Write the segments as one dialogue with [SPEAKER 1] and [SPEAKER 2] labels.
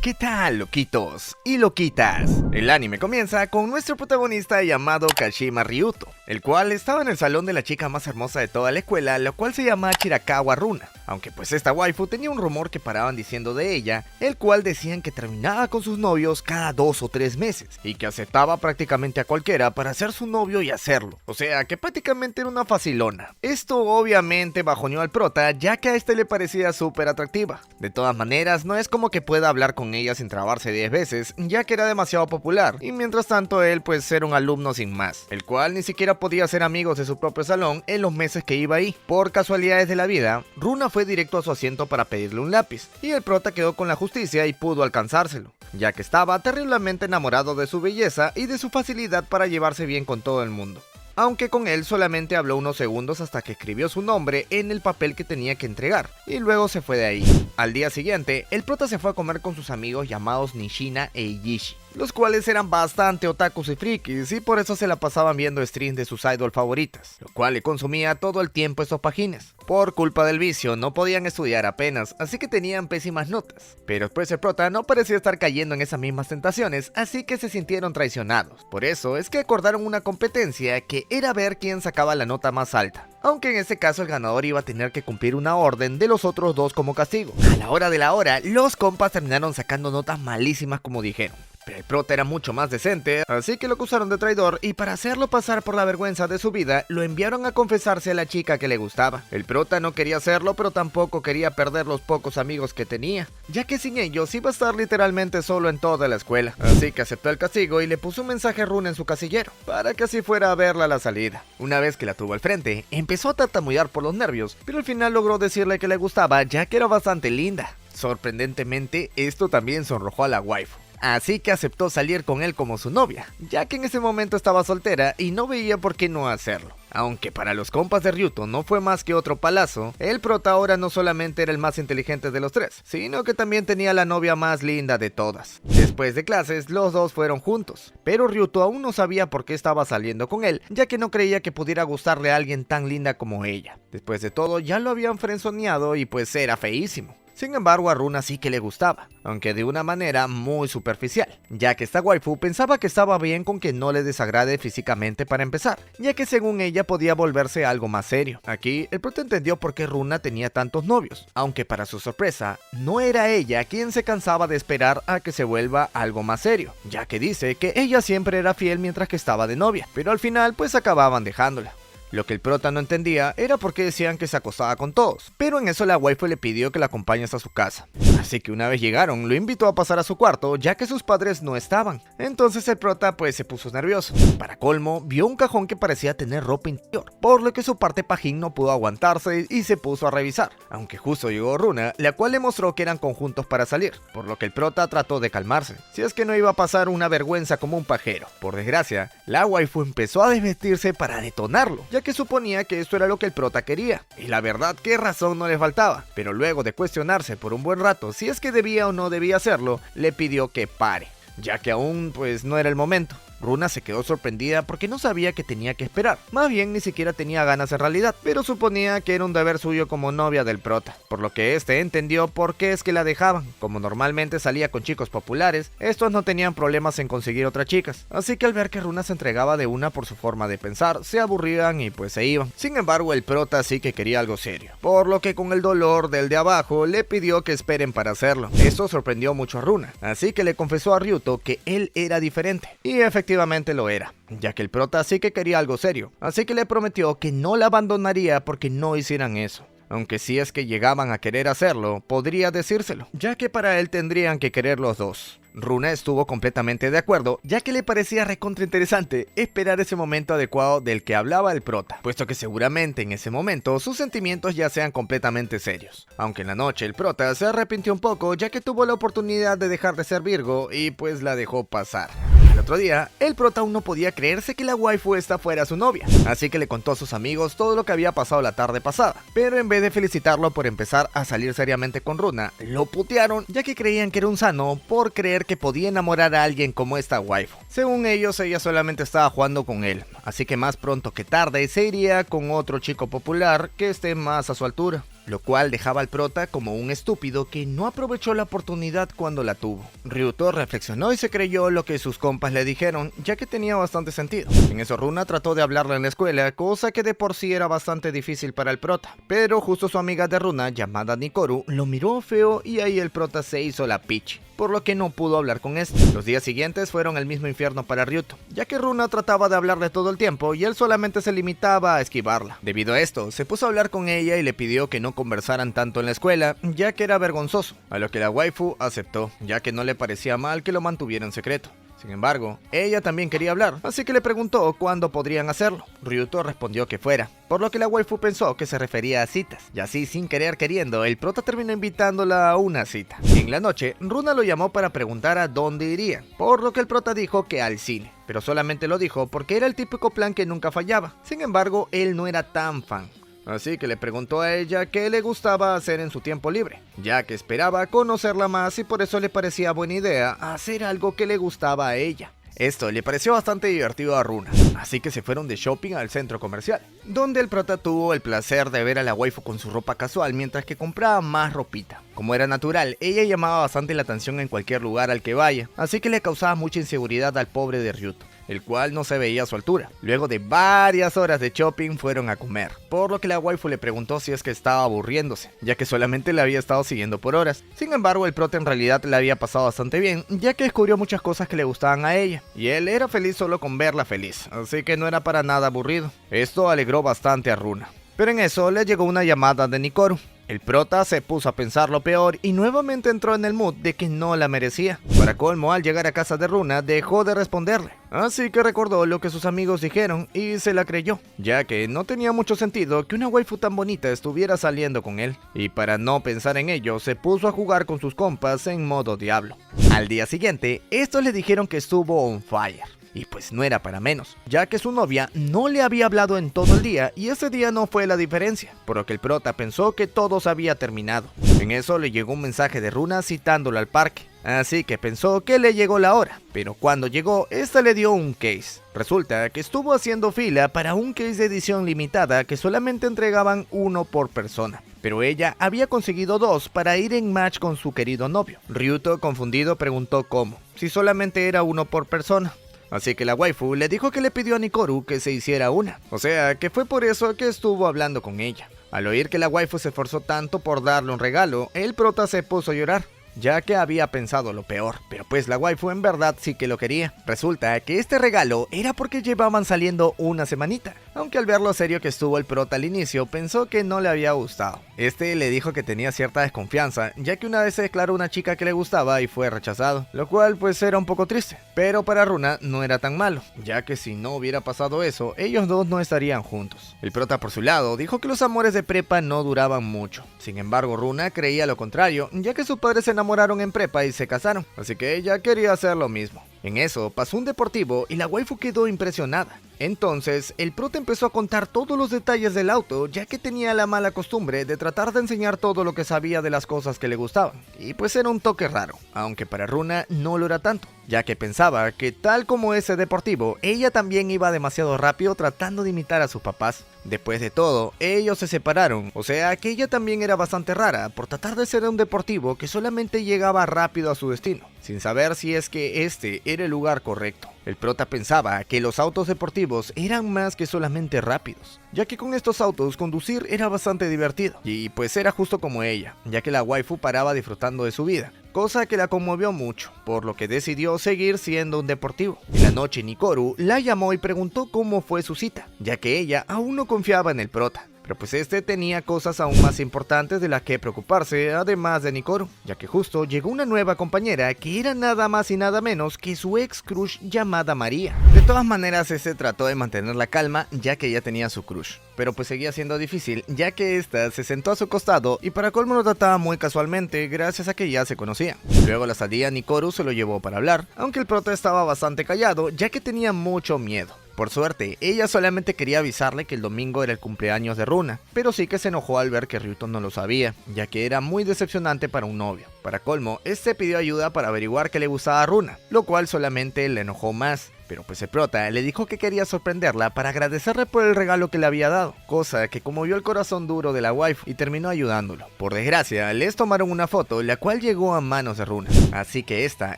[SPEAKER 1] ¿Qué tal, loquitos y loquitas? El anime comienza con nuestro protagonista llamado Kashima Ryuto, el cual estaba en el salón de la chica más hermosa de toda la escuela, la cual se llama Chirakawa Runa. Aunque pues esta waifu tenía un rumor que paraban diciendo de ella, el cual decían que terminaba con sus novios cada 2 o 3 meses, y que aceptaba prácticamente a cualquiera para ser su novio y hacerlo. O sea, que prácticamente era una facilona. Esto obviamente bajoneó al prota, ya que a este le parecía súper atractiva. De todas maneras, no es como que pueda hablar con ella sin trabarse 10 veces, ya que era demasiado popular, y mientras tanto él pues era un alumno sin más, el cual ni siquiera podía ser amigos de su propio salón en los meses que iba ahí. Por casualidades de la vida, Runa fue directo a su asiento para pedirle un lápiz, y el prota quedó con la justicia y pudo alcanzárselo, ya que estaba terriblemente enamorado de su belleza y de su facilidad para llevarse bien con todo el mundo. Aunque con él solamente habló unos segundos hasta que escribió su nombre en el papel que tenía que entregar, y luego se fue de ahí. Al día siguiente, el prota se fue a comer con sus amigos llamados Nishina e Iishi, los cuales eran bastante otakus y frikis, y por eso se la pasaban viendo streams de sus idol favoritas, lo cual le consumía todo el tiempo estos pagines. Por culpa del vicio, no podían estudiar apenas, así que tenían pésimas notas. Pero pues el prota no parecía estar cayendo en esas mismas tentaciones, así que se sintieron traicionados. Por eso es que acordaron una competencia que era ver quién sacaba la nota más alta, aunque en este caso el ganador iba a tener que cumplir una orden de los otros dos como castigo. A la hora de la hora, los compas terminaron sacando notas malísimas como dijeron. Pero el prota era mucho más decente, así que lo acusaron de traidor y para hacerlo pasar por la vergüenza de su vida, lo enviaron a confesarse a la chica que le gustaba. El prota no quería hacerlo, pero tampoco quería perder los pocos amigos que tenía, ya que sin ellos iba a estar literalmente solo en toda la escuela. Así que aceptó el castigo y le puso un mensaje a Runa en su casillero, para que así fuera a verla a la salida. Una vez que la tuvo al frente, empezó a tartamudear por los nervios, pero al final logró decirle que le gustaba, ya que era bastante linda. Sorprendentemente, esto también sonrojó a la waifu, así que aceptó salir con él como su novia, ya que en ese momento estaba soltera y no veía por qué no hacerlo. Aunque para los compas de Ryuto no fue más que otro palazo, el prota ahora no solamente era el más inteligente de los tres, sino que también tenía la novia más linda de todas. Después de clases, los dos fueron juntos, pero Ryuto aún no sabía por qué estaba saliendo con él, ya que no creía que pudiera gustarle a alguien tan linda como ella. Después de todo, ya lo habían frenzoneado y pues era feísimo. Sin embargo, a Runa sí que le gustaba, aunque de una manera muy superficial, ya que esta waifu pensaba que estaba bien con que no le desagrade físicamente para empezar, ya que según ella podía volverse algo más serio. Aquí, el prota entendió por qué Runa tenía tantos novios, aunque para su sorpresa, no era ella quien se cansaba de esperar a que se vuelva algo más serio, ya que dice que ella siempre era fiel mientras que estaba de novia, pero al final pues acababan dejándola. Lo que el prota no entendía era por qué decían que se acostaba con todos, pero en eso la waifu le pidió que la acompañe hasta su casa. Así que una vez llegaron, lo invitó a pasar a su cuarto, ya que sus padres no estaban. Entonces el prota pues se puso nervioso. Para colmo, vio un cajón que parecía tener ropa interior, por lo que su parte pajín no pudo aguantarse y se puso a revisar. Aunque justo llegó Runa, la cual le mostró que eran conjuntos para salir, por lo que el prota trató de calmarse, si es que no iba a pasar una vergüenza como un pajero. Por desgracia, la waifu empezó a desvestirse para detonarlo, ya que suponía que esto era lo que el prota quería, y la verdad qué razón no le faltaba, pero luego de cuestionarse por un buen rato si es que debía o no debía hacerlo, le pidió que pare, ya que aún pues no era el momento. Runa se quedó sorprendida porque no sabía que tenía que esperar, más bien ni siquiera tenía ganas en realidad, pero suponía que era un deber suyo como novia del prota, por lo que este entendió por qué es que la dejaban. Como normalmente salía con chicos populares, estos no tenían problemas en conseguir otras chicas, así que al ver que Runa se entregaba de una por su forma de pensar, se aburrían y pues se iban. Sin embargo, el prota sí que quería algo serio, por lo que con el dolor del de abajo le pidió que esperen para hacerlo. Esto sorprendió mucho a Runa, así que le confesó a Ryuto que él era diferente, y efectivamente lo era, ya que el prota sí que quería algo serio, así que le prometió que no la abandonaría porque no hicieran eso. Aunque si es que llegaban a querer hacerlo, podría decírselo, ya que para él tendrían que querer los dos. Runa estuvo completamente de acuerdo, ya que le parecía recontra interesante esperar ese momento adecuado del que hablaba el prota, puesto que seguramente en ese momento sus sentimientos ya sean completamente serios. Aunque en la noche el prota se arrepintió un poco, ya que tuvo la oportunidad de dejar de ser Virgo y pues la dejó pasar. Al otro día, el prota aún no podía creerse que la waifu esta fuera su novia, así que le contó a sus amigos todo lo que había pasado la tarde pasada, pero en vez de felicitarlo por empezar a salir seriamente con Runa, lo putearon, ya que creían que era un sano por creer que podía enamorar a alguien como esta waifu. Según ellos, ella solamente estaba jugando con él, así que más pronto que tarde se iría con otro chico popular que esté más a su altura. lo cual dejaba al prota como un estúpido que no aprovechó la oportunidad cuando la tuvo. Ryuto reflexionó y se creyó lo que sus compas le dijeron, ya que tenía bastante sentido. En eso Runa trató de hablarle en la escuela, cosa que de por sí era bastante difícil para el prota, pero justo su amiga de Runa, llamada Nikoru, lo miró feo y ahí el prota se hizo la pichi, por lo que no pudo hablar con este. Los días siguientes fueron el mismo infierno para Ryuto, ya que Runa trataba de hablarle todo el tiempo y él solamente se limitaba a esquivarla. Debido a esto, se puso a hablar con ella y le pidió que no conversaran tanto en la escuela, ya que era vergonzoso, a lo que la waifu aceptó, ya que no le parecía mal que lo mantuviera en secreto. Sin embargo, ella también quería hablar, así que le preguntó cuándo podrían hacerlo. Ryuto respondió que fuera, por lo que la waifu pensó que se refería a citas, y así sin querer queriendo, el prota terminó invitándola a una cita. En la noche, Runa lo llamó para preguntar a dónde irían, por lo que el prota dijo que al cine, pero solamente lo dijo porque era el típico plan que nunca fallaba. Sin embargo, él no era tan fan. Así que le preguntó a ella qué le gustaba hacer en su tiempo libre, ya que esperaba conocerla más y por eso le parecía buena idea hacer algo que le gustaba a ella. Esto le pareció bastante divertido a Runa, así que se fueron de shopping al centro comercial, donde el prota tuvo el placer de ver a la waifu con su ropa casual mientras que compraba más ropita. Como era natural, ella llamaba bastante la atención en cualquier lugar al que vaya, así que le causaba mucha inseguridad al pobre de Ryuto, el cual no se veía a su altura. Luego de varias horas de shopping fueron a comer, por lo que la waifu le preguntó si es que estaba aburriéndose, ya que solamente la había estado siguiendo por horas. Sin embargo, el prota en realidad la había pasado bastante bien, ya que descubrió muchas cosas que le gustaban a ella, y él era feliz solo con verla feliz, así que no era para nada aburrido. Esto alegró bastante a Runa. Pero en eso le llegó una llamada de Nikoru. El prota se puso a pensar lo peor y nuevamente entró en el mood de que no la merecía. Para colmo, al llegar a casa de Runa, dejó de responderle. Así que recordó lo que sus amigos dijeron y se la creyó, ya que no tenía mucho sentido que una waifu tan bonita estuviera saliendo con él. Y para no pensar en ello, se puso a jugar con sus compas en modo diablo. Al día siguiente, estos le dijeron que estuvo on fire. Y pues no era para menos, ya que su novia no le había hablado en todo el día y ese día no fue la diferencia, por lo que el prota pensó que todo se había terminado. En eso le llegó un mensaje de Runa citándolo al parque, así que pensó que le llegó la hora, pero cuando llegó, esta le dio un case. Resulta que estuvo haciendo fila para un case de edición limitada que solamente entregaban uno por persona, pero ella había conseguido dos para ir en match con su querido novio. Ryuto, confundido, preguntó cómo, si solamente era uno por persona. Así que la waifu le dijo que le pidió a Nikoru que se hiciera una, o sea que fue por eso que estuvo hablando con ella. Al oír que la waifu se esforzó tanto por darle un regalo, el prota se puso a llorar, ya que había pensado lo peor, pero pues la waifu en verdad sí que lo quería. Resulta que este regalo era porque llevaban saliendo una semanita, aunque al ver lo serio que estuvo el prota al inicio, pensó que no le había gustado. Este le dijo que tenía cierta desconfianza, ya que una vez se declaró una chica que le gustaba y fue rechazado, lo cual pues era un poco triste, pero para Runa no era tan malo, ya que si no hubiera pasado eso, ellos dos no estarían juntos. El prota por su lado dijo que los amores de prepa no duraban mucho, sin embargo Runa creía lo contrario, ya que sus padres se enamoraron en prepa y se casaron, así que ella quería hacer lo mismo. En eso pasó un deportivo y la waifu quedó impresionada. Entonces, el prota empezó a contar todos los detalles del auto, ya que tenía la mala costumbre de tratar de enseñar todo lo que sabía de las cosas que le gustaban. Y pues era un toque raro, aunque para Runa no lo era tanto, ya que pensaba que tal como ese deportivo, ella también iba demasiado rápido tratando de imitar a sus papás. Después de todo, ellos se separaron, o sea que ella también era bastante rara por tratar de ser un deportivo que solamente llegaba rápido a su destino, sin saber si es que este era el lugar correcto. El prota pensaba que los autos deportivos eran más que solamente rápidos, ya que con estos autos conducir era bastante divertido, y pues era justo como ella, ya que la waifu paraba disfrutando de su vida, cosa que la conmovió mucho, por lo que decidió seguir siendo un deportivo. En la noche Nikoru la llamó y preguntó cómo fue su cita, ya que ella aún no confiaba en el prota. Pero pues este tenía cosas aún más importantes de las que preocuparse, además de Nikoru, ya que justo llegó una nueva compañera que era nada más y nada menos que su ex crush llamada María. De todas maneras, este trató de mantener la calma ya que ella tenía su crush, pero pues seguía siendo difícil ya que esta se sentó a su costado y para colmo lo trataba muy casualmente gracias a que ya se conocían. Luego la salida Nikoru se lo llevó para hablar, aunque el prota estaba bastante callado ya que tenía mucho miedo. Por suerte, ella solamente quería avisarle que el domingo era el cumpleaños de Runa, pero sí que se enojó al ver que Ryuto no lo sabía, ya que era muy decepcionante para un novio. Para colmo, este pidió ayuda para averiguar qué le gustaba a Runa, lo cual solamente le enojó más. Pero pues el prota le dijo que quería sorprenderla para agradecerle por el regalo que le había dado, cosa que conmovió el corazón duro de la waifu y terminó ayudándolo. Por desgracia, les tomaron una foto, la cual llegó a manos de Runa, así que esta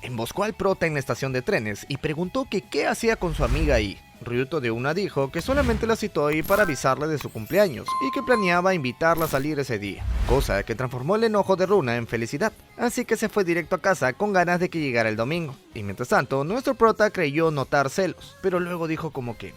[SPEAKER 1] emboscó al prota en la estación de trenes y preguntó que qué hacía con su amiga ahí. Ryuto de una dijo que solamente la citó ahí para avisarle de su cumpleaños y que planeaba invitarla a salir ese día, cosa que transformó el enojo de Runa en felicidad, así que se fue directo a casa con ganas de que llegara el domingo. Y mientras tanto, nuestro prota creyó notar celos, pero luego dijo como que,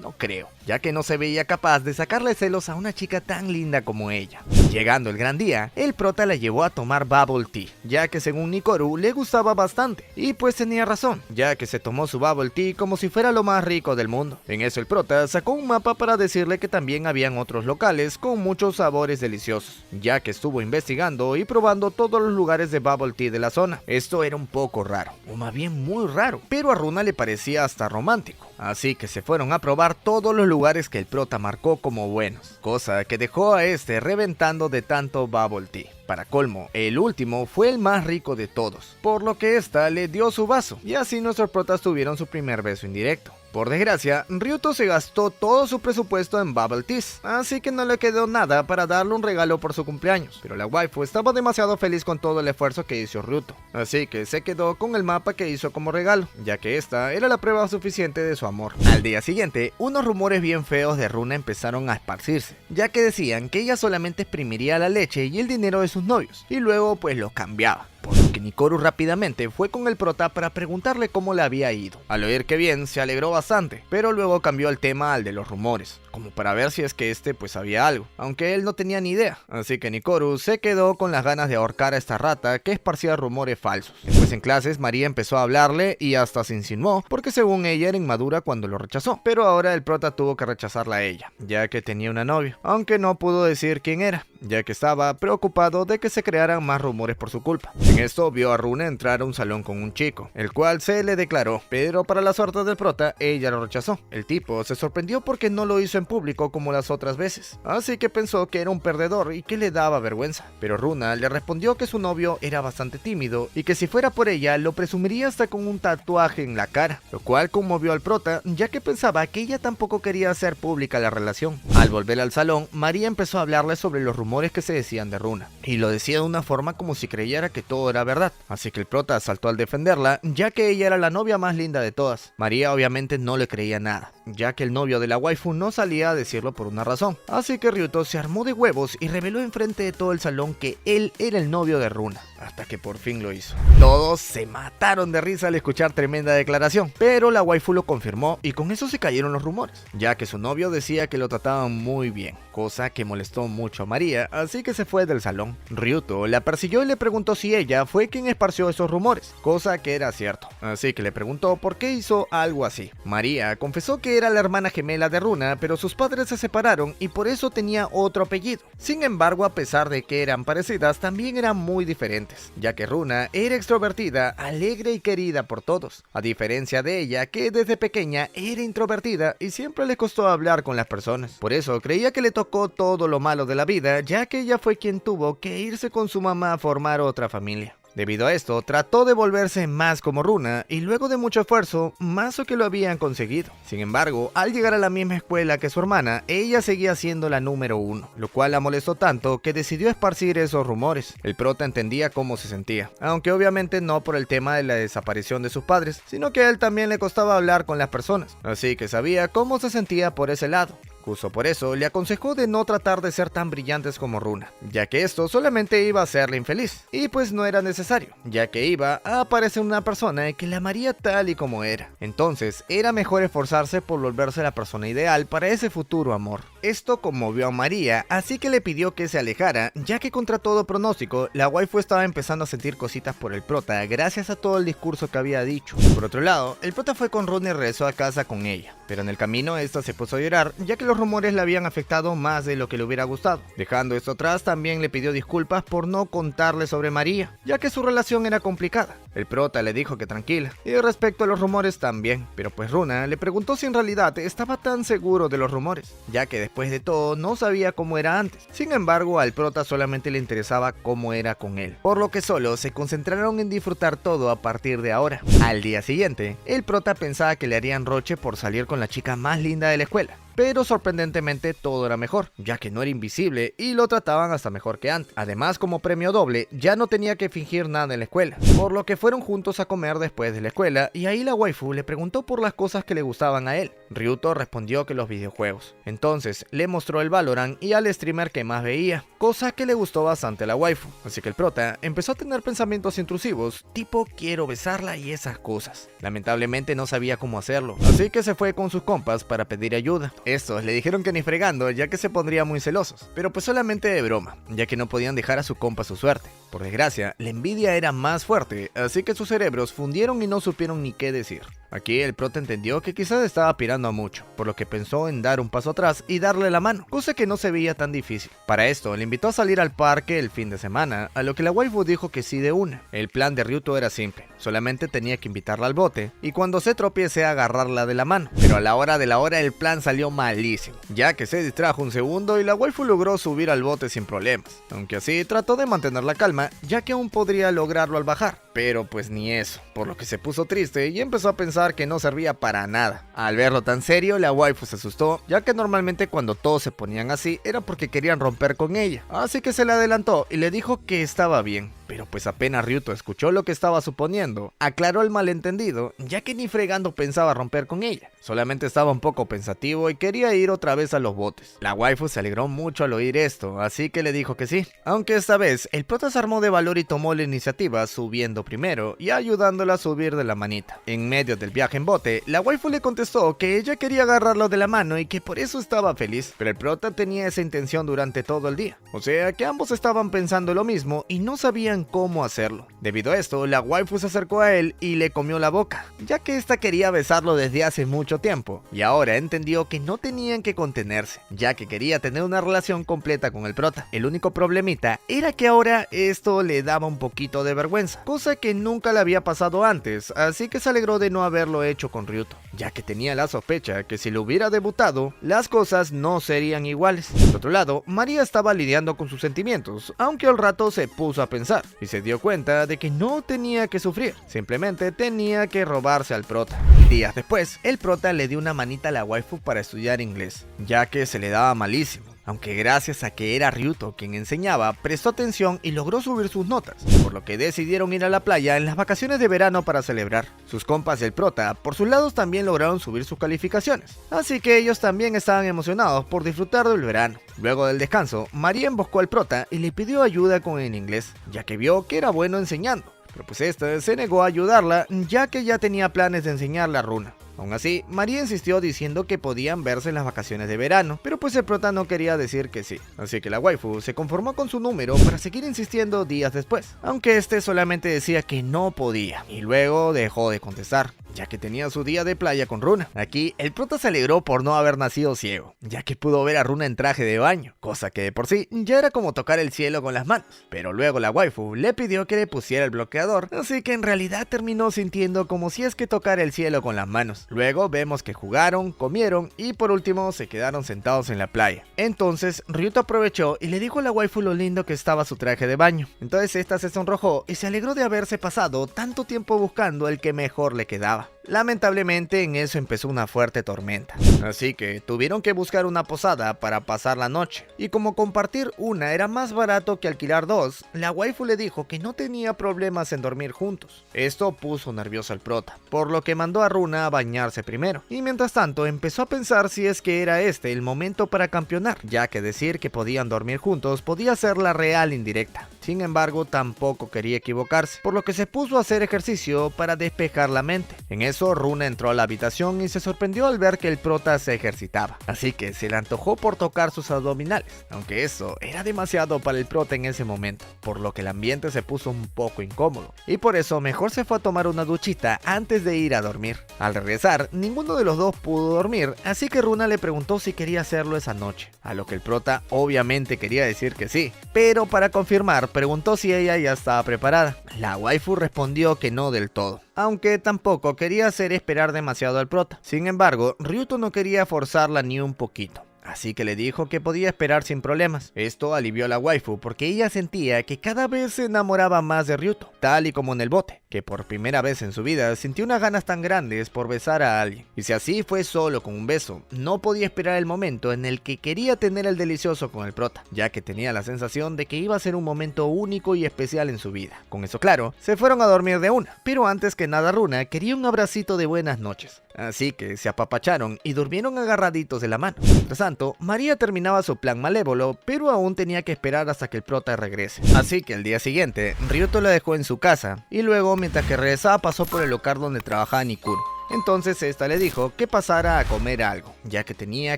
[SPEAKER 1] no creo, ya que no se veía capaz de sacarle celos a una chica tan linda como ella. Llegando el gran día, el prota la llevó a tomar bubble tea, ya que según Nikoru le gustaba bastante, y pues tenía razón, ya que se tomó su bubble tea como si fuera lo más rico del mundo. En eso el prota sacó un mapa para decirle que también habían otros locales con muchos sabores deliciosos, ya que estuvo investigando y probando todos los lugares de bubble tea de la zona. Esto era un poco raro, o más bien muy raro, pero a Runa le parecía hasta romántico, así que se fueron a probar todos los lugares que el prota marcó como buenos, cosa que dejó a este reventando de tanto bubble tea. Para colmo, el último fue el más rico de todos, por lo que esta le dio su vaso, y así nuestros protas tuvieron su primer beso indirecto. Por desgracia, Ryuto se gastó todo su presupuesto en bubble teas, así que no le quedó nada para darle un regalo por su cumpleaños, pero la waifu estaba demasiado feliz con todo el esfuerzo que hizo Ryuto, así que se quedó con el mapa que hizo como regalo, ya que esta era la prueba suficiente de su amor. Al día siguiente, unos rumores bien feos de Runa empezaron a esparcirse, ya que decían que ella solamente exprimiría la leche y el dinero de sus novios, y luego pues los cambiaba. Por lo que Nikoru rápidamente fue con el prota para preguntarle cómo le había ido. Al oír que bien, se alegró bastante, pero luego cambió el tema al de los rumores, como para ver si es que este pues sabía algo, aunque él no tenía ni idea. Así que Nikoru se quedó con las ganas de ahorcar a esta rata que esparcía rumores falsos. Después en clases, María empezó a hablarle y hasta se insinuó, porque según ella era inmadura cuando lo rechazó. Pero ahora el prota tuvo que rechazarla a ella, ya que tenía una novia, aunque no pudo decir quién era, ya que estaba preocupado de que se crearan más rumores por su culpa. En esto vio a Runa entrar a un salón con un chico, el cual se le declaró, pero para la suerte del prota, ella lo rechazó. El tipo se sorprendió porque no lo hizo en público como las otras veces, así que pensó que era un perdedor y que le daba vergüenza. Pero Runa le respondió que su novio era bastante tímido y que si fuera por ella lo presumiría hasta con un tatuaje en la cara, lo cual conmovió al prota, ya que pensaba que ella tampoco quería hacer pública la relación. Al volver al salón, María empezó a hablarle sobre los rumores que se decían de Runa, y lo decía de una forma como si creyera que todo era verdad, así que el prota saltó al defenderla, ya que ella era la novia más linda de todas. María obviamente no le creía nada, ya que el novio de la waifu no salía a decirlo por una razón, así que Ryuto se armó de huevos y reveló enfrente de todo el salón que él era el novio de Runa, hasta que por fin lo hizo. Todos se mataron de risa al escuchar tremenda declaración, pero la waifu lo confirmó y con eso se cayeron los rumores, ya que su novio decía que lo trataban muy bien, cosa que molestó mucho a María, así que se fue del salón. Ryuto la persiguió y le preguntó si ella fue quien esparció esos rumores, cosa que era cierto, así que le preguntó por qué hizo algo así. María confesó que era la hermana gemela de Runa, pero sus padres se separaron y por eso tenía otro apellido. Sin embargo, a pesar de que eran parecidas, también eran muy diferentes, ya que Runa era extrovertida, alegre y querida por todos, a diferencia de ella, que desde pequeña era introvertida y siempre le costó hablar con las personas. Por eso creía que le tocó todo lo malo de la vida, ya que ella fue quien tuvo que irse con su mamá a formar otra familia. Debido a esto, trató de volverse más como Runa y luego de mucho esfuerzo, más o que lo habían conseguido. Sin embargo, al llegar a la misma escuela que su hermana, ella seguía siendo la número uno, lo cual la molestó tanto que decidió esparcir esos rumores. El prota entendía cómo se sentía, aunque obviamente no por el tema de la desaparición de sus padres, sino que a él también le costaba hablar con las personas, así que sabía cómo se sentía por ese lado. Justo por eso le aconsejó de no tratar de ser tan brillantes como Runa, ya que esto solamente iba a hacerle infeliz, y pues no era necesario, ya que iba a aparecer una persona que la amaría tal y como era. Entonces era mejor esforzarse por volverse la persona ideal para ese futuro amor. Esto conmovió a María, así que le pidió que se alejara, ya que contra todo pronóstico, la waifu estaba empezando a sentir cositas por el prota gracias a todo el discurso que había dicho. Por otro lado, el prota fue con Runa y regresó a casa con ella, pero en el camino esta se puso a llorar, ya que los los rumores le habían afectado más de lo que le hubiera gustado. Dejando esto atrás, también le pidió disculpas por no contarle sobre María, ya que su relación era complicada. El prota le dijo que tranquila, y respecto a los rumores también, pero pues Runa le preguntó si en realidad estaba tan seguro de los rumores, ya que después de todo no sabía cómo era antes. Sin embargo, al prota solamente le interesaba cómo era con él, por lo que solo se concentraron en disfrutar todo a partir de ahora. Al día siguiente, el prota pensaba que le harían roche por salir con la chica más linda de la escuela. Pero sorprendentemente todo era mejor, ya que no era invisible y lo trataban hasta mejor que antes. Además, como premio doble, ya no tenía que fingir nada en la escuela, por lo que fueron juntos a comer después de la escuela y ahí la waifu le preguntó por las cosas que le gustaban a él. Ryuto respondió que los videojuegos. Entonces le mostró el Valorant y al streamer que más veía, cosa que le gustó bastante a la waifu. Así que el prota empezó a tener pensamientos intrusivos, tipo quiero besarla y esas cosas. Lamentablemente no sabía cómo hacerlo, así que se fue con sus compas para pedir ayuda. Estos le dijeron que ni fregando, ya que se pondrían muy celosos, pero pues solamente de broma, ya que no podían dejar a su compa su suerte. Por desgracia, la envidia era más fuerte, así que sus cerebros fundieron y no supieron ni qué decir. Aquí el prota entendió que quizás estaba aspirando a mucho, por lo que pensó en dar un paso atrás y darle la mano, cosa que no se veía tan difícil. Para esto, le invitó a salir al parque el fin de semana, a lo que la waifu dijo que sí de una. El plan de Ryuto era simple, solamente tenía que invitarla al bote, y cuando se tropiece agarrarla de la mano. Pero a la hora de la hora el plan salió malísimo, ya que se distrajo un segundo y la waifu logró subir al bote sin problemas. Aunque así trató de mantener la calma, ya que aún podría lograrlo al bajar, pero pues ni eso, por lo que se puso triste y empezó a pensar que no servía para nada. Al verlo tan serio, la waifu se asustó, ya que normalmente cuando todos se ponían así era porque querían romper con ella, así que se le adelantó y le dijo que estaba bien. Pero pues apenas Ryuto escuchó lo que estaba suponiendo, aclaró el malentendido, ya que ni fregando pensaba romper con ella. Solamente estaba un poco pensativo y quería ir otra vez a los botes. La waifu se alegró mucho al oír esto, así que le dijo que sí. Aunque esta vez, el prota se armó de valor y tomó la iniciativa subiendo primero y ayudándola a subir de la manita. En medio del viaje en bote, la waifu le contestó que ella quería agarrarlo de la mano y que por eso estaba feliz. Pero el prota tenía esa intención durante todo el día. O sea que ambos estaban pensando lo mismo y no sabían cómo hacerlo. Debido a esto, la waifu se acercó a él y le comió la boca, ya que esta quería besarlo desde hace mucho tiempo, y ahora entendió que no tenían que contenerse, ya que quería tener una relación completa con el prota. El único problemita era que ahora esto le daba un poquito de vergüenza, cosa que nunca le había pasado antes, así que se alegró de no haberlo hecho con Ryuto, ya que tenía la sospecha que si lo hubiera debutado, las cosas no serían iguales. Por otro lado, María estaba lidiando con sus sentimientos, aunque al rato se puso a pensar, y se dio cuenta de que no tenía que sufrir, simplemente tenía que robarse al prota. Días después, el prota le dio una manita a la waifu para estudiar inglés, ya que se le daba malísimo. Aunque gracias a que era Ryuto quien enseñaba, prestó atención y logró subir sus notas, por lo que decidieron ir a la playa en las vacaciones de verano para celebrar. Sus compas del prota, por sus lados, también lograron subir sus calificaciones, así que ellos también estaban emocionados por disfrutar del verano. Luego del descanso, María emboscó al prota y le pidió ayuda con el inglés, ya que vio que era bueno enseñando. Pero pues esta se negó a ayudarla, ya que ya tenía planes de enseñarle a Runa. Aún así, María insistió diciendo que podían verse en las vacaciones de verano, pero pues el prota no quería decir que sí, así que la waifu se conformó con su número para seguir insistiendo días después, aunque este solamente decía que no podía, y luego dejó de contestar, ya que tenía su día de playa con Runa. Aquí, el prota se alegró por no haber nacido ciego, ya que pudo ver a Runa en traje de baño, cosa que de por sí ya era como tocar el cielo con las manos. Pero luego la waifu le pidió que le pusiera el bloqueador, así que en realidad terminó sintiendo como si es que tocara el cielo con las manos. Luego vemos que jugaron, comieron y por último se quedaron sentados en la playa. Entonces Ryuto aprovechó y le dijo a la waifu lo lindo que estaba su traje de baño. Entonces esta se sonrojó y se alegró de haberse pasado tanto tiempo buscando el que mejor le quedaba. Lamentablemente en eso empezó una fuerte tormenta, así que tuvieron que buscar una posada para pasar la noche, y como compartir una era más barato que alquilar dos, la waifu le dijo que no tenía problemas en dormir juntos. Esto puso nervioso al prota, por lo que mandó a Runa a bañarse primero, y mientras tanto empezó a pensar si es que era este el momento para campeonar, ya que decir que podían dormir juntos podía ser la real indirecta. Sin embargo, tampoco quería equivocarse, por lo que se puso a hacer ejercicio para despejar la mente. En eso, Runa entró a la habitación y se sorprendió al ver que el prota se ejercitaba, así que se le antojó por tocar sus abdominales, aunque eso era demasiado para el prota en ese momento, por lo que el ambiente se puso un poco incómodo, y por eso mejor se fue a tomar una duchita antes de ir a dormir. Al regresar, ninguno de los dos pudo dormir, así que Runa le preguntó si quería hacerlo esa noche, a lo que el prota obviamente quería decir que sí, pero para confirmar preguntó si ella ya estaba preparada. La waifu respondió que no del todo, aunque tampoco quería hacer esperar demasiado al prota. Sin embargo, Ryuto no quería forzarla ni un poquito, así que le dijo que podía esperar sin problemas. Esto alivió a la waifu porque ella sentía que cada vez se enamoraba más de Ryuto, tal y como en el bote, que por primera vez en su vida sintió unas ganas tan grandes por besar a alguien. Y si así fue solo con un beso, no podía esperar el momento en el que quería tener el delicioso con el prota, ya que tenía la sensación de que iba a ser un momento único y especial en su vida. Con eso claro, se fueron a dormir de una, pero antes que nada Runa quería un abracito de buenas noches, así que se apapacharon y durmieron agarraditos de la mano. Mientras tanto, María terminaba su plan malévolo, pero aún tenía que esperar hasta que el prota regrese. Así que el día siguiente, Ryuto la dejó en su casa, y luego mientras que regresaba pasó por el local donde trabajaba Nikuro. Entonces esta le dijo que pasara a comer algo, ya que tenía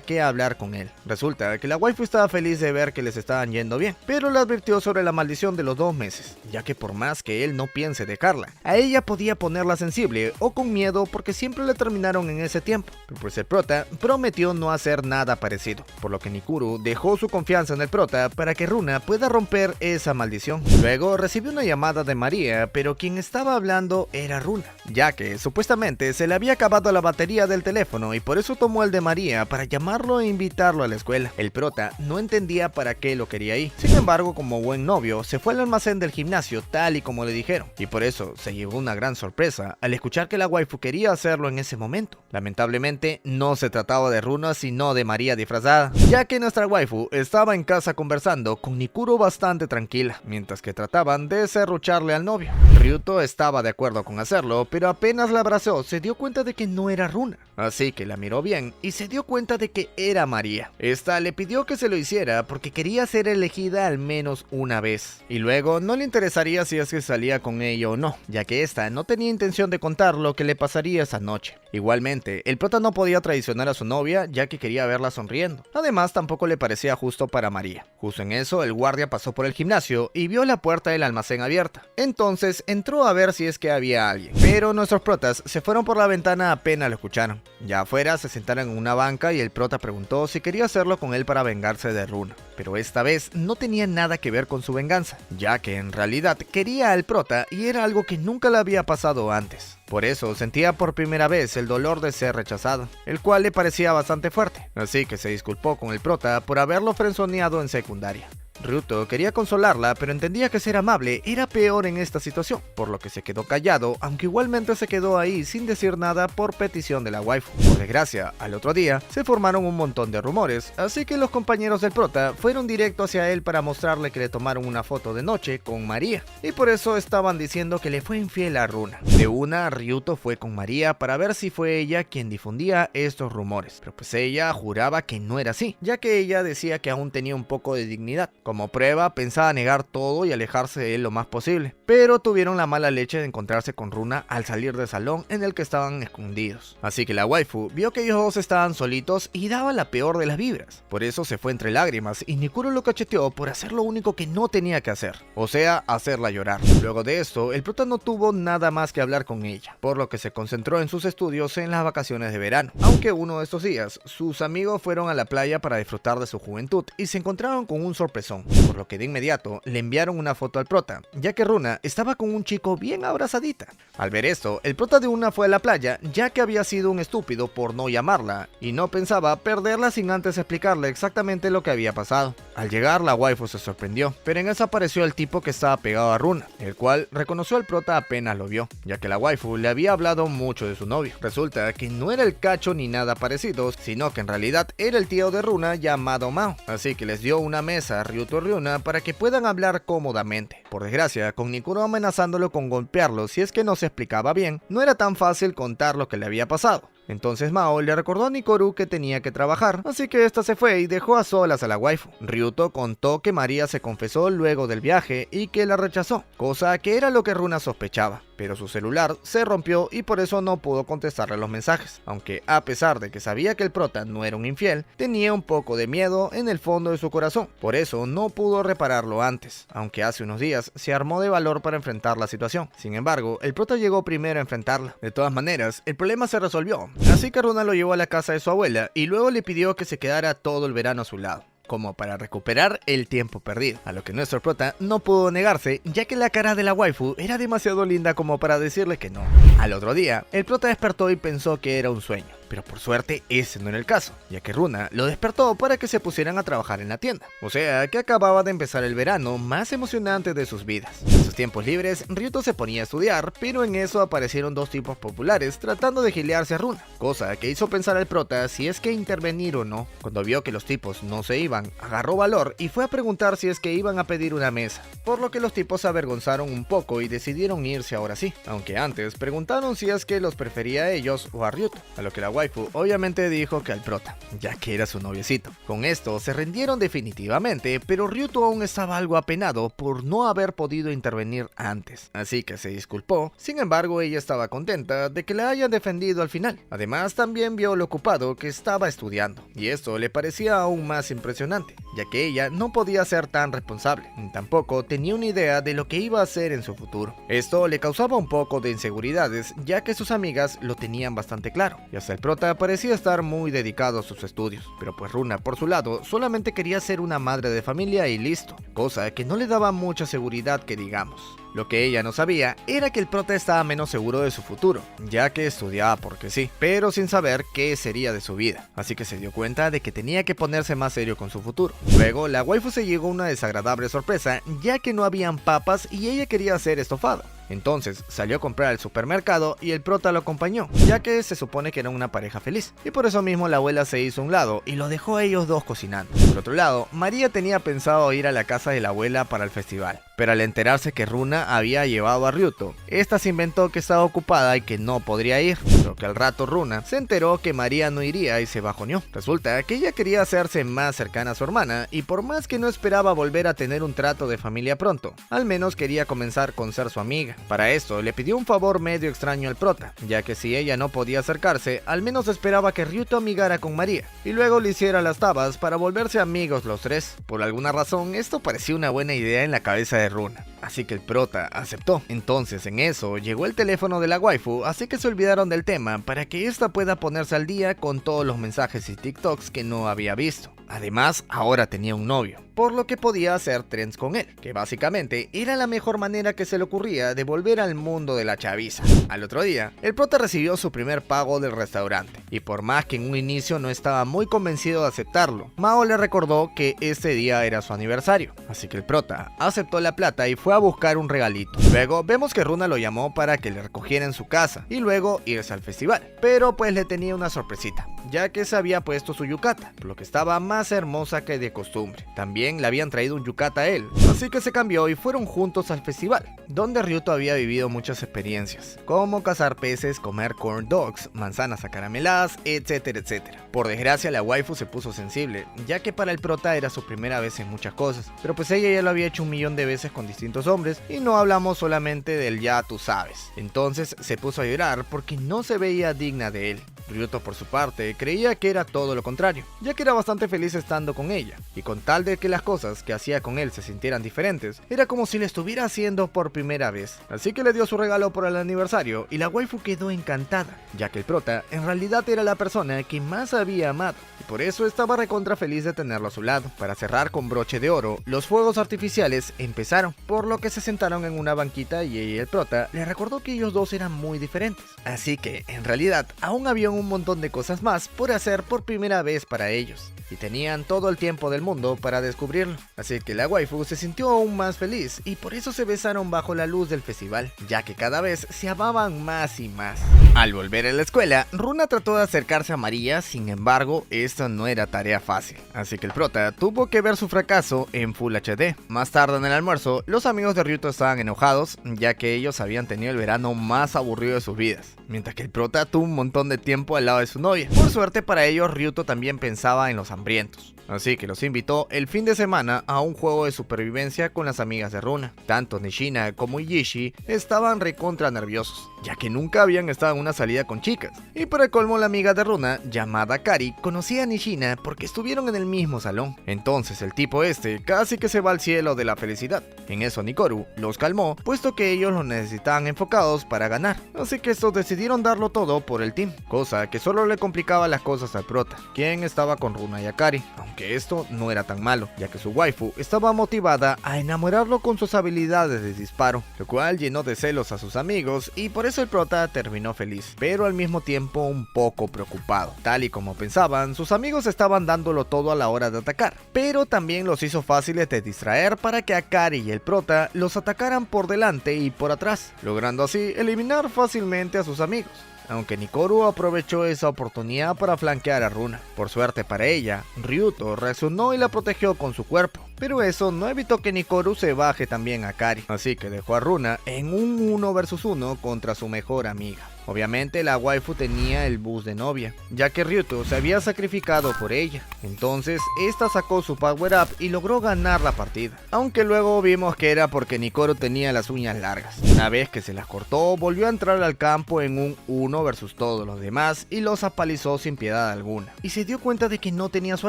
[SPEAKER 1] que hablar con él. Resulta que la waifu estaba feliz de ver que les estaban yendo bien, pero le advirtió sobre la maldición de los 2 meses, ya que por más que él no piense dejarla, a ella podía ponerla sensible o con miedo porque siempre le terminaron en ese tiempo. Pero pues el prota prometió no hacer nada parecido, por lo que Nikuro dejó su confianza en el prota para que Runa pueda romper esa maldición. Luego recibió una llamada de María, pero quien estaba hablando era Runa, ya que supuestamente se le había acabado la batería del teléfono y por eso tomó el de María para llamarlo e invitarlo a la escuela. El prota no entendía para qué lo quería ir. Sin embargo, como buen novio, se fue al almacén del gimnasio tal y como le dijeron, y por eso se llevó una gran sorpresa al escuchar que la waifu quería hacerlo en ese momento. Lamentablemente, no se trataba de Runa sino de María disfrazada, ya que nuestra waifu estaba en casa conversando con Nikuro bastante tranquila, mientras que trataban de serrucharle al novio. Ryuto estaba de acuerdo con hacerlo, pero apenas la abrazó se dio cuenta de que no era Runa, así que la miró bien y se dio cuenta de que era María. Esta le pidió que se lo hiciera porque quería ser elegida al menos una vez, y luego no le interesaría si es que salía con ella o no, ya que esta no tenía intención de contar lo que le pasaría esa noche. Igualmente, el prota no podía traicionar a su novia ya que quería verla sonriendo. Además, tampoco le parecía justo para María. Justo en eso, el guardia pasó por el gimnasio y vio la puerta del almacén abierta. Entonces entró a ver si es que había alguien, pero nuestros protas se fueron por la ventana apenas lo escucharon. Ya afuera se sentaron en una banca y el prota preguntó si quería hacerlo con él para vengarse de Runa, pero esta vez no tenía nada que ver con su venganza, ya que en realidad quería al prota y era algo que nunca le había pasado antes. Por eso sentía por primera vez el dolor de ser rechazado, el cual le parecía bastante fuerte, así que se disculpó con el prota por haberlo frenzoneado en secundaria. Ryuto quería consolarla, pero entendía que ser amable era peor en esta situación, por lo que se quedó callado, aunque igualmente se quedó ahí sin decir nada por petición de la waifu. Por desgracia, al otro día se formaron un montón de rumores, así que los compañeros del prota fueron directo hacia él para mostrarle que le tomaron una foto de noche con María, y por eso estaban diciendo que le fue infiel a Runa. De una, Ryuto fue con María para ver si fue ella quien difundía estos rumores, pero pues ella juraba que no era así, ya que ella decía que aún tenía un poco de dignidad. Como prueba, pensaba negar todo y alejarse de él lo más posible, pero tuvieron la mala leche de encontrarse con Runa al salir del salón en el que estaban escondidos. Así que la waifu vio que ellos dos estaban solitos y daba la peor de las vibras. Por eso se fue entre lágrimas y Nikuro lo cacheteó por hacer lo único que no tenía que hacer, o sea, hacerla llorar. Luego de esto, el prota no tuvo nada más que hablar con ella, por lo que se concentró en sus estudios en las vacaciones de verano. Aunque uno de estos días, sus amigos fueron a la playa para disfrutar de su juventud y se encontraron con un sorpresón, por lo que de inmediato le enviaron una foto al prota, ya que Runa estaba con un chico bien abrazadita. Al ver esto, el prota de una fue a la playa, ya que había sido un estúpido por no llamarla, y no pensaba perderla sin antes explicarle exactamente lo que había pasado. Al llegar, la waifu se sorprendió, pero en eso apareció el tipo que estaba pegado a Runa, el cual reconoció al prota apenas lo vio, ya que la waifu le había hablado mucho de su novio. Resulta que no era el cacho ni nada parecido, sino que en realidad era el tío de Runa llamado Mao, así que les dio una mesa a Ryuto y Ryuna para que puedan hablar cómodamente. Por desgracia, con Nikuro amenazándolo con golpearlo si es que no se explicaba bien, no era tan fácil contar lo que le había pasado. Entonces Mao le recordó a Nikuro que tenía que trabajar, así que esta se fue y dejó a solas a la waifu. Ryuto contó que María se confesó luego del viaje y que la rechazó, cosa que era lo que Runa sospechaba. pero su celular se rompió y por eso no pudo contestarle los mensajes, aunque a pesar de que sabía que el prota no era un infiel, tenía un poco de miedo en el fondo de su corazón, por eso no pudo repararlo antes, aunque hace unos días se armó de valor para enfrentar la situación. Sin embargo, el prota llegó primero a enfrentarla. De todas maneras, el problema se resolvió, así que Runa lo llevó a la casa de su abuela y luego le pidió que se quedara todo el verano a su lado, como para recuperar el tiempo perdido, a lo que nuestro prota no pudo negarse, ya que la cara de la waifu era demasiado linda como para decirle que no. Al otro día, el prota despertó y pensó que era un sueño, pero por suerte ese no era el caso, ya que Runa lo despertó para que se pusieran a trabajar en la tienda, o sea que acababa de empezar el verano más emocionante de sus vidas. En sus tiempos libres, Ryuto se ponía a estudiar, pero en eso aparecieron dos tipos populares tratando de gilearse a Runa, cosa que hizo pensar al prota si es que intervenir o no. Cuando vio que los tipos no se iban, agarró valor y fue a preguntar si es que iban a pedir una mesa, por lo que los tipos se avergonzaron un poco y decidieron irse ahora sí, aunque antes preguntaron si es que los prefería a ellos o a Ryuto, a lo que la waifu obviamente dijo que al prota, ya que era su noviecito. Con esto se rindieron definitivamente, pero Ryuto aún estaba algo apenado por no haber podido intervenir antes, así que se disculpó. Sin embargo, ella estaba contenta de que la hayan defendido al final. Además, también vio lo ocupado que estaba estudiando, y esto le parecía aún más impresionante, ya que ella no podía ser tan responsable, ni tampoco tenía una idea de lo que iba a hacer en su futuro. Esto le causaba un poco de inseguridades, ya que sus amigas lo tenían bastante claro, y hasta el prota parecía estar muy dedicado a sus estudios, pero pues Runa por su lado solamente quería ser una madre de familia y listo, cosa que no le daba mucha seguridad que digamos. Lo que ella no sabía era que el prota estaba menos seguro de su futuro, ya que estudiaba porque sí, pero sin saber qué sería de su vida, así que se dio cuenta de que tenía que ponerse más serio con su futuro. Luego, la waifu se llegó una desagradable sorpresa, ya que no habían papas y ella quería hacer estofado. Entonces salió a comprar al supermercado y el prota lo acompañó, ya que se supone que eran una pareja feliz, y por eso mismo la abuela se hizo a un lado y lo dejó a ellos dos cocinando. Por otro lado, María tenía pensado ir a la casa de la abuela para el festival, pero al enterarse que Runa había llevado a Ryuto, esta se inventó que estaba ocupada y que no podría ir, pero que al rato Runa se enteró que María no iría y se bajoneó. Resulta que ella quería hacerse más cercana a su hermana y por más que no esperaba volver a tener un trato de familia pronto, al menos quería comenzar con ser su amiga. Para esto le pidió un favor medio extraño al prota, ya que si ella no podía acercarse, al menos esperaba que Ryuto amigara con María, y luego le hiciera las tabas para volverse amigos los tres. Por alguna razón, esto parecía una buena idea en la cabeza de Runa, así que el prota aceptó. Entonces en eso llegó el teléfono de la waifu, así que se olvidaron del tema para que ésta pueda ponerse al día con todos los mensajes y TikToks que no había visto. Además, ahora tenía un novio, por lo que podía hacer trends con él, que básicamente era la mejor manera que se le ocurría de volver al mundo de la chaviza. Al otro día, el prota recibió su primer pago del restaurante, y por más que en un inicio no estaba muy convencido de aceptarlo, Mao le recordó que ese día era su aniversario, así que el prota aceptó la plata y fue a buscar un regalito. Luego vemos que Runa lo llamó para que le recogiera en su casa, y luego irse al festival, pero pues le tenía una sorpresita, ya que se había puesto su yukata, por lo que estaba más hermosa que de costumbre. También le habían traído un yukata a él, así que se cambió y fueron juntos al festival, donde Ryuto había vivido muchas experiencias, como cazar peces, comer corn dogs, manzanas acarameladas, etcétera, etcétera. Por desgracia, la waifu se puso sensible, ya que para el prota era su primera vez en muchas cosas, pero pues ella ya lo había hecho 1.000.000 de veces con distintos hombres, y no hablamos solamente del ya tú sabes. Entonces se puso a llorar porque no se veía digna de él. Ryuto por su parte creía que era todo lo contrario, ya que era bastante feliz estando con ella, y con tal de que las cosas que hacía con él se sintieran diferentes, era como si le estuviera haciendo por primera vez. Así que le dio su regalo por el aniversario y la waifu quedó encantada, ya que el prota en realidad era la persona que más había amado, y por eso estaba recontra feliz de tenerlo a su lado. Para cerrar con broche de oro, los fuegos artificiales empezaron, por lo que se sentaron en una banquita y ella y el prota le recordó que ellos dos eran muy diferentes, así que en realidad aún había un montón de cosas más por hacer por primera vez para ellos, y tenían todo el tiempo del mundo para descubrirlo. Así que la waifu se sintió aún más feliz y por eso se besaron bajo la luz del festival, ya que cada vez se amaban más y más. Al volver a la escuela, Runa trató de acercarse a María, sin embargo, esto no era tarea fácil, así que el prota tuvo que ver su fracaso en Full HD. Más tarde en el almuerzo, los amigos de Ryuto estaban enojados, ya que ellos habían tenido el verano más aburrido de sus vidas, mientras que el prota tuvo un montón de tiempo al lado de su novia. Por suerte para ellos, Ryuto también pensaba en los hambrientos, así que los invitó el fin de semana a un juego de supervivencia con las amigas de Runa. Tanto Nishina como Iishi estaban recontra nerviosos, ya que nunca habían estado en una salida con chicas. Y para el colmo, la amiga de Runa, llamada Kari, conocía a Nishina porque estuvieron en el mismo salón. Entonces el tipo casi que se va al cielo de la felicidad. En eso Nikoru los calmó, puesto que ellos los necesitaban enfocados para ganar, así que estos decidieron darlo todo por el team, cosa que solo le complicaba las cosas al prota, quien estaba con Runa y Akari, aunque esto no era tan malo, ya que su waifu estaba motivada a enamorarlo con sus habilidades de disparo, lo cual llenó de celos a sus amigos y por eso el prota terminó feliz, pero al mismo tiempo un poco preocupado. Tal y como pensaban, sus amigos estaban dándolo todo a la hora de atacar, pero también los hizo fáciles de distraer para que Akari y el prota los atacaran por delante y por atrás, logrando así eliminar fácilmente a sus amigos. Aunque Nikoru aprovechó esa oportunidad para flanquear a Runa. Por suerte para ella, Ryuto reaccionó y la protegió con su cuerpo, pero eso no evitó que Nikoru se baje también a Kari, así que dejó a Runa en un 1 versus 1 contra su mejor amiga. Obviamente la waifu tenía el bus de novia, ya que Ryuto se había sacrificado por ella. Entonces esta sacó su power up y logró ganar la partida, aunque luego vimos que era porque Nikoru tenía las uñas largas. Una vez que se las cortó, volvió a entrar al campo en un 1 versus todos los demás y los apalizó sin piedad alguna, y se dio cuenta de que no tenía su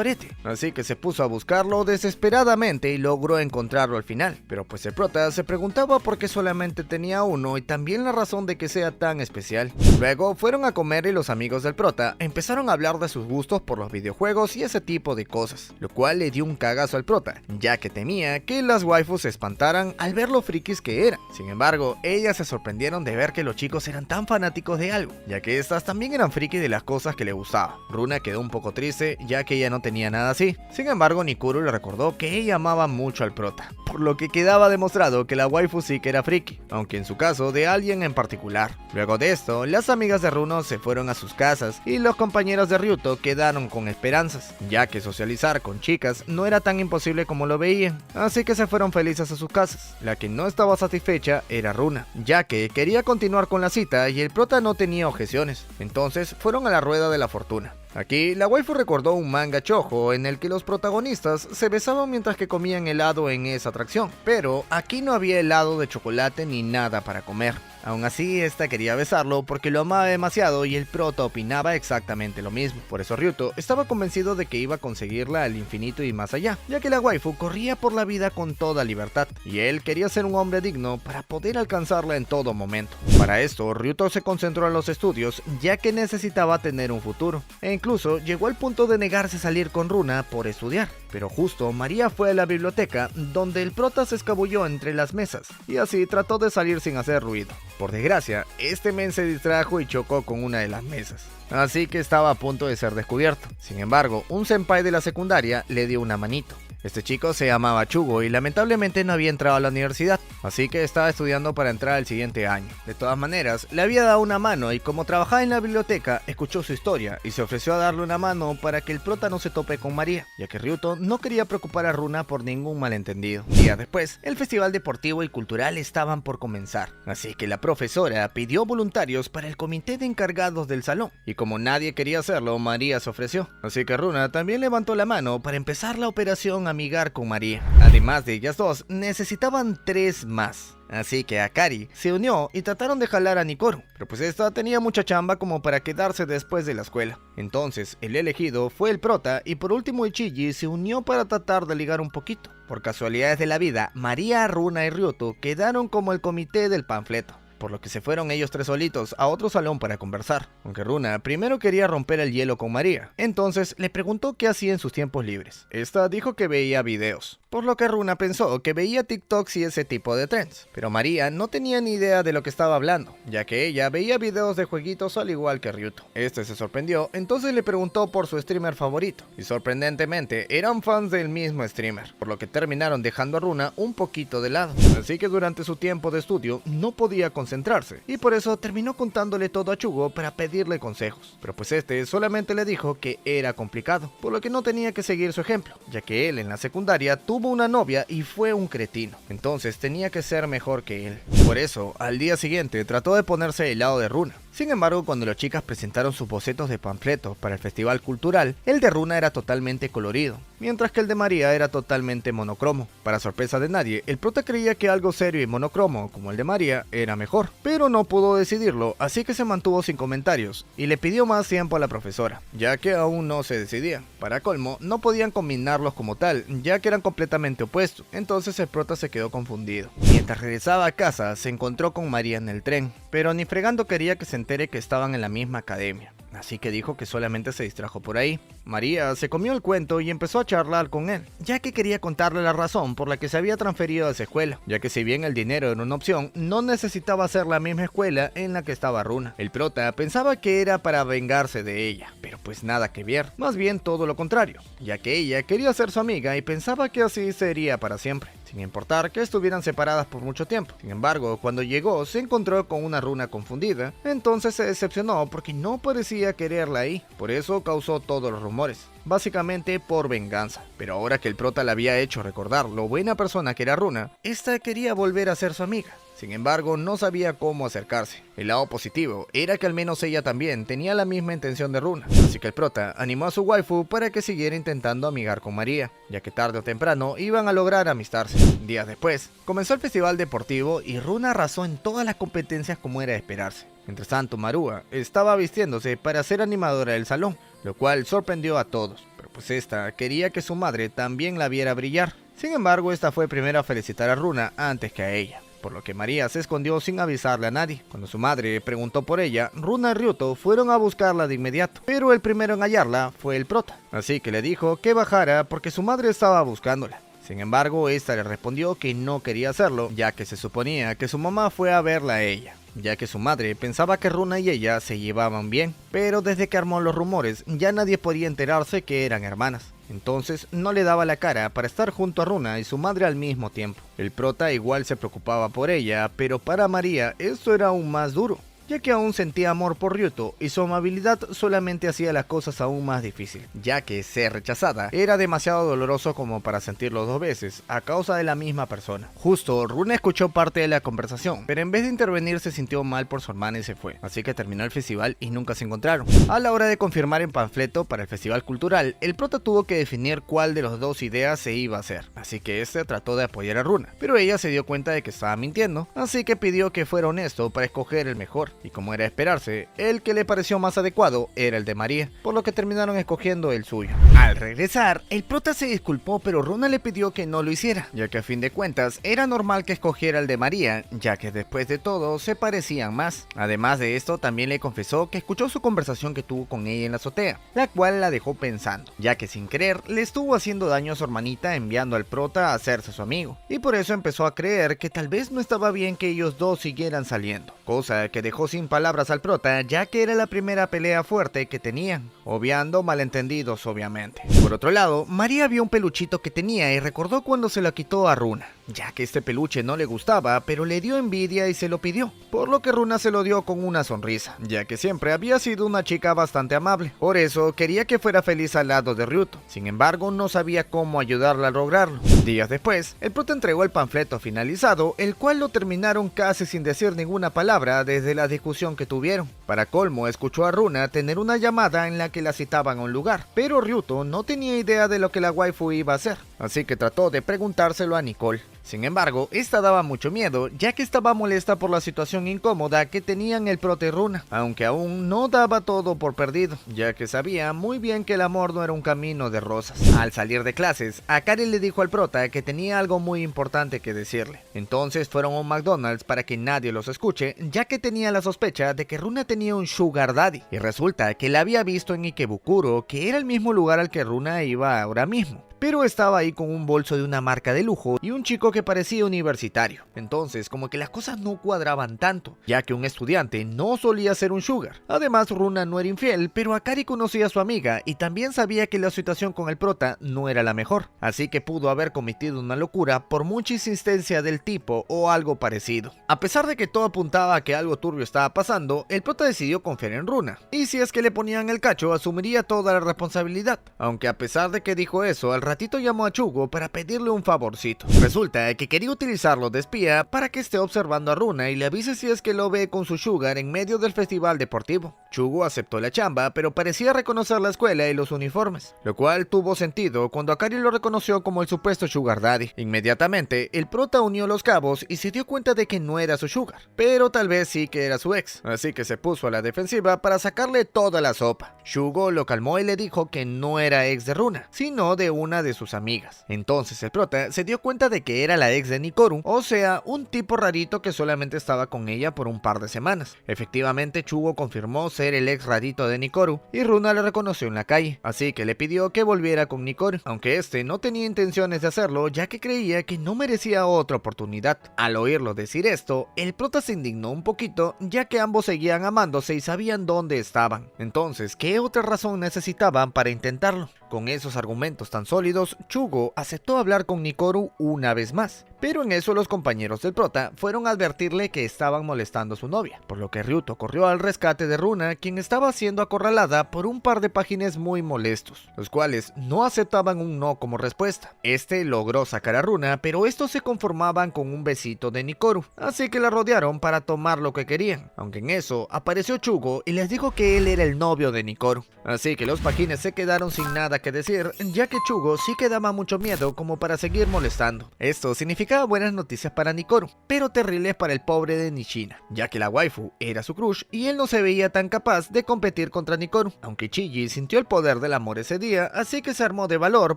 [SPEAKER 1] arete, así que se puso a buscarlo desesperadamente y logró encontrarlo al final. Pero pues el prota se preguntaba por qué solamente tenía uno y también la razón de que sea tan especial. Luego fueron a comer y los amigos del prota empezaron a hablar de sus gustos por los videojuegos y ese tipo de cosas, lo cual le dio un cagazo al prota, ya que temía que las waifus se espantaran al ver lo frikis que eran. Sin embargo, ellas se sorprendieron de ver que los chicos eran tan fanáticos de algo, ya que estas también eran frikis de las cosas que le gustaban. Runa quedó un poco triste, ya que ella no tenía nada así. Sin embargo, Nikoru le recordó que ella amaba mucho al prota, por lo que quedaba demostrado que la waifu sí que era friki, aunque en su caso de alguien en particular. Luego de esto, las amigas de Runa se fueron a sus casas y los compañeros de Ryuto quedaron con esperanzas, ya que socializar con chicas no era tan imposible como lo veían, así que se fueron felices a sus casas. La que no estaba satisfecha era Runa, ya que quería continuar con la cita y el prota no tenía objeciones, entonces fueron a la rueda de la fortuna. Aquí, la waifu recordó un manga shoujo en el que los protagonistas se besaban mientras que comían helado en esa atracción, pero aquí no había helado de chocolate ni nada para comer. Aún así, esta quería besarlo porque lo amaba demasiado y el prota opinaba exactamente lo mismo. Por eso Ryuto estaba convencido de que iba a conseguirla al infinito y más allá, ya que la waifu corría por la vida con toda libertad, y él quería ser un hombre digno para poder alcanzarla en todo momento. Para esto, Ryuto se concentró en los estudios, ya que necesitaba tener un futuro, e incluso llegó al punto de negarse a salir con Runa por estudiar. Pero justo María fue a la biblioteca, donde el prota se escabulló entre las mesas, y así trató de salir sin hacer ruido. Por desgracia, este men se distrajo y chocó con una de las mesas, así que estaba a punto de ser descubierto. Sin embargo, un senpai de la secundaria le dio una manito. Este chico se llamaba Chugo y lamentablemente no había entrado a la universidad, así que estaba estudiando para entrar al siguiente año. De todas maneras, le había dado una mano y como trabajaba en la biblioteca, escuchó su historia y se ofreció a darle una mano para que el prota no se tope con María, ya que Ryuto no quería preocupar a Runa por ningún malentendido. Días después, el festival deportivo y cultural estaban por comenzar, así que la profesora pidió voluntarios para el comité de encargados del salón, y como nadie quería hacerlo, María se ofreció, así que Runa también levantó la mano para empezar la operación amigar con María. Además de ellas dos, necesitaban 3 más. Así que Akari se unió y trataron de jalar a Nikoru, pero pues esta tenía mucha chamba como para quedarse después de la escuela. Entonces el elegido fue el prota y por último Ichiji se unió para tratar de ligar un poquito. Por casualidades de la vida, María, Runa y Ryuto quedaron como el comité del panfleto, por lo que se fueron ellos 3 solitos a otro salón para conversar, aunque Runa primero quería romper el hielo con María. Entonces le preguntó qué hacía en sus tiempos libres. Esta dijo que veía videos, por lo que Runa pensó que veía TikToks y ese tipo de trends, pero María no tenía ni idea de lo que estaba hablando, ya que ella veía videos de jueguitos al igual que Ryuto. Este se sorprendió, entonces le preguntó por su streamer favorito, y sorprendentemente eran fans del mismo streamer, por lo que terminaron dejando a Runa un poquito de lado, así que durante su tiempo de estudio no podía conseguir concentrarse, y por eso terminó contándole todo a Chugo para pedirle consejos, pero pues este solamente le dijo que era complicado, por lo que no tenía que seguir su ejemplo, ya que él en la secundaria tuvo una novia y fue un cretino, entonces tenía que ser mejor que él. Por eso, al día siguiente trató de ponerse del lado de Runa. Sin embargo, cuando las chicas presentaron sus bocetos de panfletos para el festival cultural, el de Runa era totalmente colorido, mientras que el de María era totalmente monocromo. Para sorpresa de nadie, el prota creía que algo serio y monocromo, como el de María, era mejor, pero no pudo decidirlo, así que se mantuvo sin comentarios, y le pidió más tiempo a la profesora, ya que aún no se decidía. Para colmo, no podían combinarlos como tal, ya que eran completamente opuestos, entonces el prota se quedó confundido. Mientras regresaba a casa, se encontró con María en el tren, pero ni fregando quería que se entere que estaban en la misma academia, así que dijo que solamente se distrajo por ahí. María se comió el cuento y empezó a charlar con él, ya que quería contarle la razón por la que se había transferido a esa escuela, ya que si bien el dinero era una opción, no necesitaba ser la misma escuela en la que estaba Runa. El prota pensaba que era para vengarse de ella, pero pues nada que ver, más bien todo lo contrario, ya que ella quería ser su amiga y pensaba que así sería para siempre, sin importar que estuvieran separadas por mucho tiempo. Sin embargo, cuando llegó se encontró con una Runa confundida, entonces se decepcionó porque no parecía quererla ahí, por eso causó todos los rumores, básicamente por venganza. Pero ahora que el prota le había hecho recordar lo buena persona que era Runa, esta quería volver a ser su amiga. Sin embargo, no sabía cómo acercarse. El lado positivo era que al menos ella también tenía la misma intención de Runa, así que el prota animó a su waifu para que siguiera intentando amigar con María, ya que tarde o temprano iban a lograr amistarse. Días después, comenzó el festival deportivo y Runa arrasó en todas las competencias como era de esperarse. Mientras tanto, Marúa estaba vistiéndose para ser animadora del salón, lo cual sorprendió a todos, pero pues esta quería que su madre también la viera brillar. Sin embargo, esta fue primero a felicitar a Runa antes que a ella, por lo que María se escondió sin avisarle a nadie. Cuando su madre preguntó por ella, Runa y Ryuto fueron a buscarla de inmediato, pero el primero en hallarla fue el prota, así que le dijo que bajara porque su madre estaba buscándola. Sin embargo, esta le respondió que no quería hacerlo, ya que se suponía que su mamá fue a verla a ella, ya que su madre pensaba que Runa y ella se llevaban bien, pero desde que armó los rumores ya nadie podía enterarse que eran hermanas. Entonces no le daba la cara para estar junto a Runa y su madre al mismo tiempo. El prota igual se preocupaba por ella, pero para María esto era aún más duro, ya que aún sentía amor por Ryuto y su amabilidad solamente hacía las cosas aún más difíciles, ya que ser rechazada era demasiado doloroso como para sentirlo dos veces a causa de la misma persona. Justo, Runa escuchó parte de la conversación, pero en vez de intervenir se sintió mal por su hermana y se fue, así que terminó el festival y nunca se encontraron. A la hora de confirmar el panfleto para el festival cultural, el prota tuvo que definir cuál de las dos ideas se iba a hacer, así que este trató de apoyar a Runa, pero ella se dio cuenta de que estaba mintiendo, así que pidió que fuera honesto para escoger el mejor. Y como era de esperarse, el que le pareció más adecuado era el de María, por lo que terminaron escogiendo el suyo. Al regresar, el prota se disculpó, pero Runa le pidió que no lo hiciera, ya que a fin de cuentas era normal que escogiera el de María, ya que después de todo se parecían más. Además de esto, también le confesó que escuchó su conversación que tuvo con ella en la azotea, la cual la dejó pensando, ya que sin querer le estuvo haciendo daño a su hermanita enviando al prota a hacerse su amigo, y por eso empezó a creer que tal vez no estaba bien que ellos dos siguieran saliendo, cosa que dejó sin palabras al prota, ya que era la primera pelea fuerte que tenían, obviando malentendidos obviamente. Por otro lado, María vio un peluchito que tenía y recordó cuando se lo quitó a Runa, ya que este peluche no le gustaba, pero le dio envidia y se lo pidió, por lo que Runa se lo dio con una sonrisa, ya que siempre había sido una chica bastante amable, por eso quería que fuera feliz al lado de Ryuto. Sin embargo, no sabía cómo ayudarla a lograrlo. Días después, el prota entregó el panfleto finalizado, el cual lo terminaron casi sin decir ninguna palabra desde la discusión que tuvieron. Para colmo, escuchó a Runa tener una llamada en la que la citaban a un lugar, pero Ryuto no tenía idea de lo que la waifu iba a hacer, así que trató de preguntárselo a Nicole. Sin embargo, esta daba mucho miedo, ya que estaba molesta por la situación incómoda que tenían el prota y Runa, aunque aún no daba todo por perdido, ya que sabía muy bien que el amor no era un camino de rosas. Al salir de clases, Akari le dijo al prota que tenía algo muy importante que decirle. Entonces fueron a un McDonald's para que nadie los escuche, ya que tenía la sospecha de que Runa tenía un sugar daddy, y resulta que la había visto en Ikebukuro, que era el mismo lugar al que Runa iba ahora mismo. pero estaba ahí con un bolso de una marca de lujo y un chico que parecía universitario. Entonces como que las cosas no cuadraban tanto, ya que un estudiante no solía ser un sugar. Además Runa no era infiel, pero Akari conocía a su amiga y también sabía que la situación con el prota no era la mejor, así que pudo haber cometido una locura por mucha insistencia del tipo o algo parecido. A pesar de que todo apuntaba a que algo turbio estaba pasando, el prota decidió confiar en Runa, y si es que le ponían el cacho asumiría toda la responsabilidad, aunque a pesar de que dijo eso, al ratito llamó a Chugo para pedirle un favorcito. Resulta que quería utilizarlo de espía para que esté observando a Runa y le avise si es que lo ve con su sugar en medio del festival deportivo. Chugo aceptó la chamba, pero parecía reconocer la escuela y los uniformes, lo cual tuvo sentido cuando Akari lo reconoció como el supuesto sugar daddy. Inmediatamente, el prota unió los cabos y se dio cuenta de que no era su sugar, pero tal vez sí que era su ex, así que se puso a la defensiva para sacarle toda la sopa. Chugo lo calmó y le dijo que no era ex de Runa, sino de una de sus amigas. Entonces el prota se dio cuenta de que era la ex de Nikoru, o sea, un tipo rarito que solamente estaba con ella por un par de semanas. Efectivamente, Chugo confirmó ser el ex rarito de Nikoru y Runa le reconoció en la calle, así que le pidió que volviera con Nikoru, aunque este no tenía intenciones de hacerlo ya que creía que no merecía otra oportunidad. Al oírlo decir esto, el prota se indignó un poquito ya que ambos seguían amándose y sabían dónde estaban. Entonces, ¿qué otra razón necesitaban para intentarlo? Con esos argumentos tan sólidos, Chugo aceptó hablar con Nikoru una vez más, pero en eso los compañeros del prota fueron a advertirle que estaban molestando a su novia, por lo que Ryuto corrió al rescate de Runa, quien estaba siendo acorralada por un par de páginas muy molestos, los cuales no aceptaban un no como respuesta. Este logró sacar a Runa, pero estos se conformaban con un besito de Nikoru, así que la rodearon para tomar lo que querían, aunque en eso apareció Chugo y les dijo que él era el novio de Nikoru, así que los páginas se quedaron sin nada que decir, ya que Chugo sí que daba mucho miedo como para seguir molestando. Esto significaba buenas noticias para Nikoru, pero terribles para el pobre de Nishina, ya que la waifu era su crush y él no se veía tan capaz de competir contra Nikoru, aunque Chiji sintió el poder del amor ese día, así que se armó de valor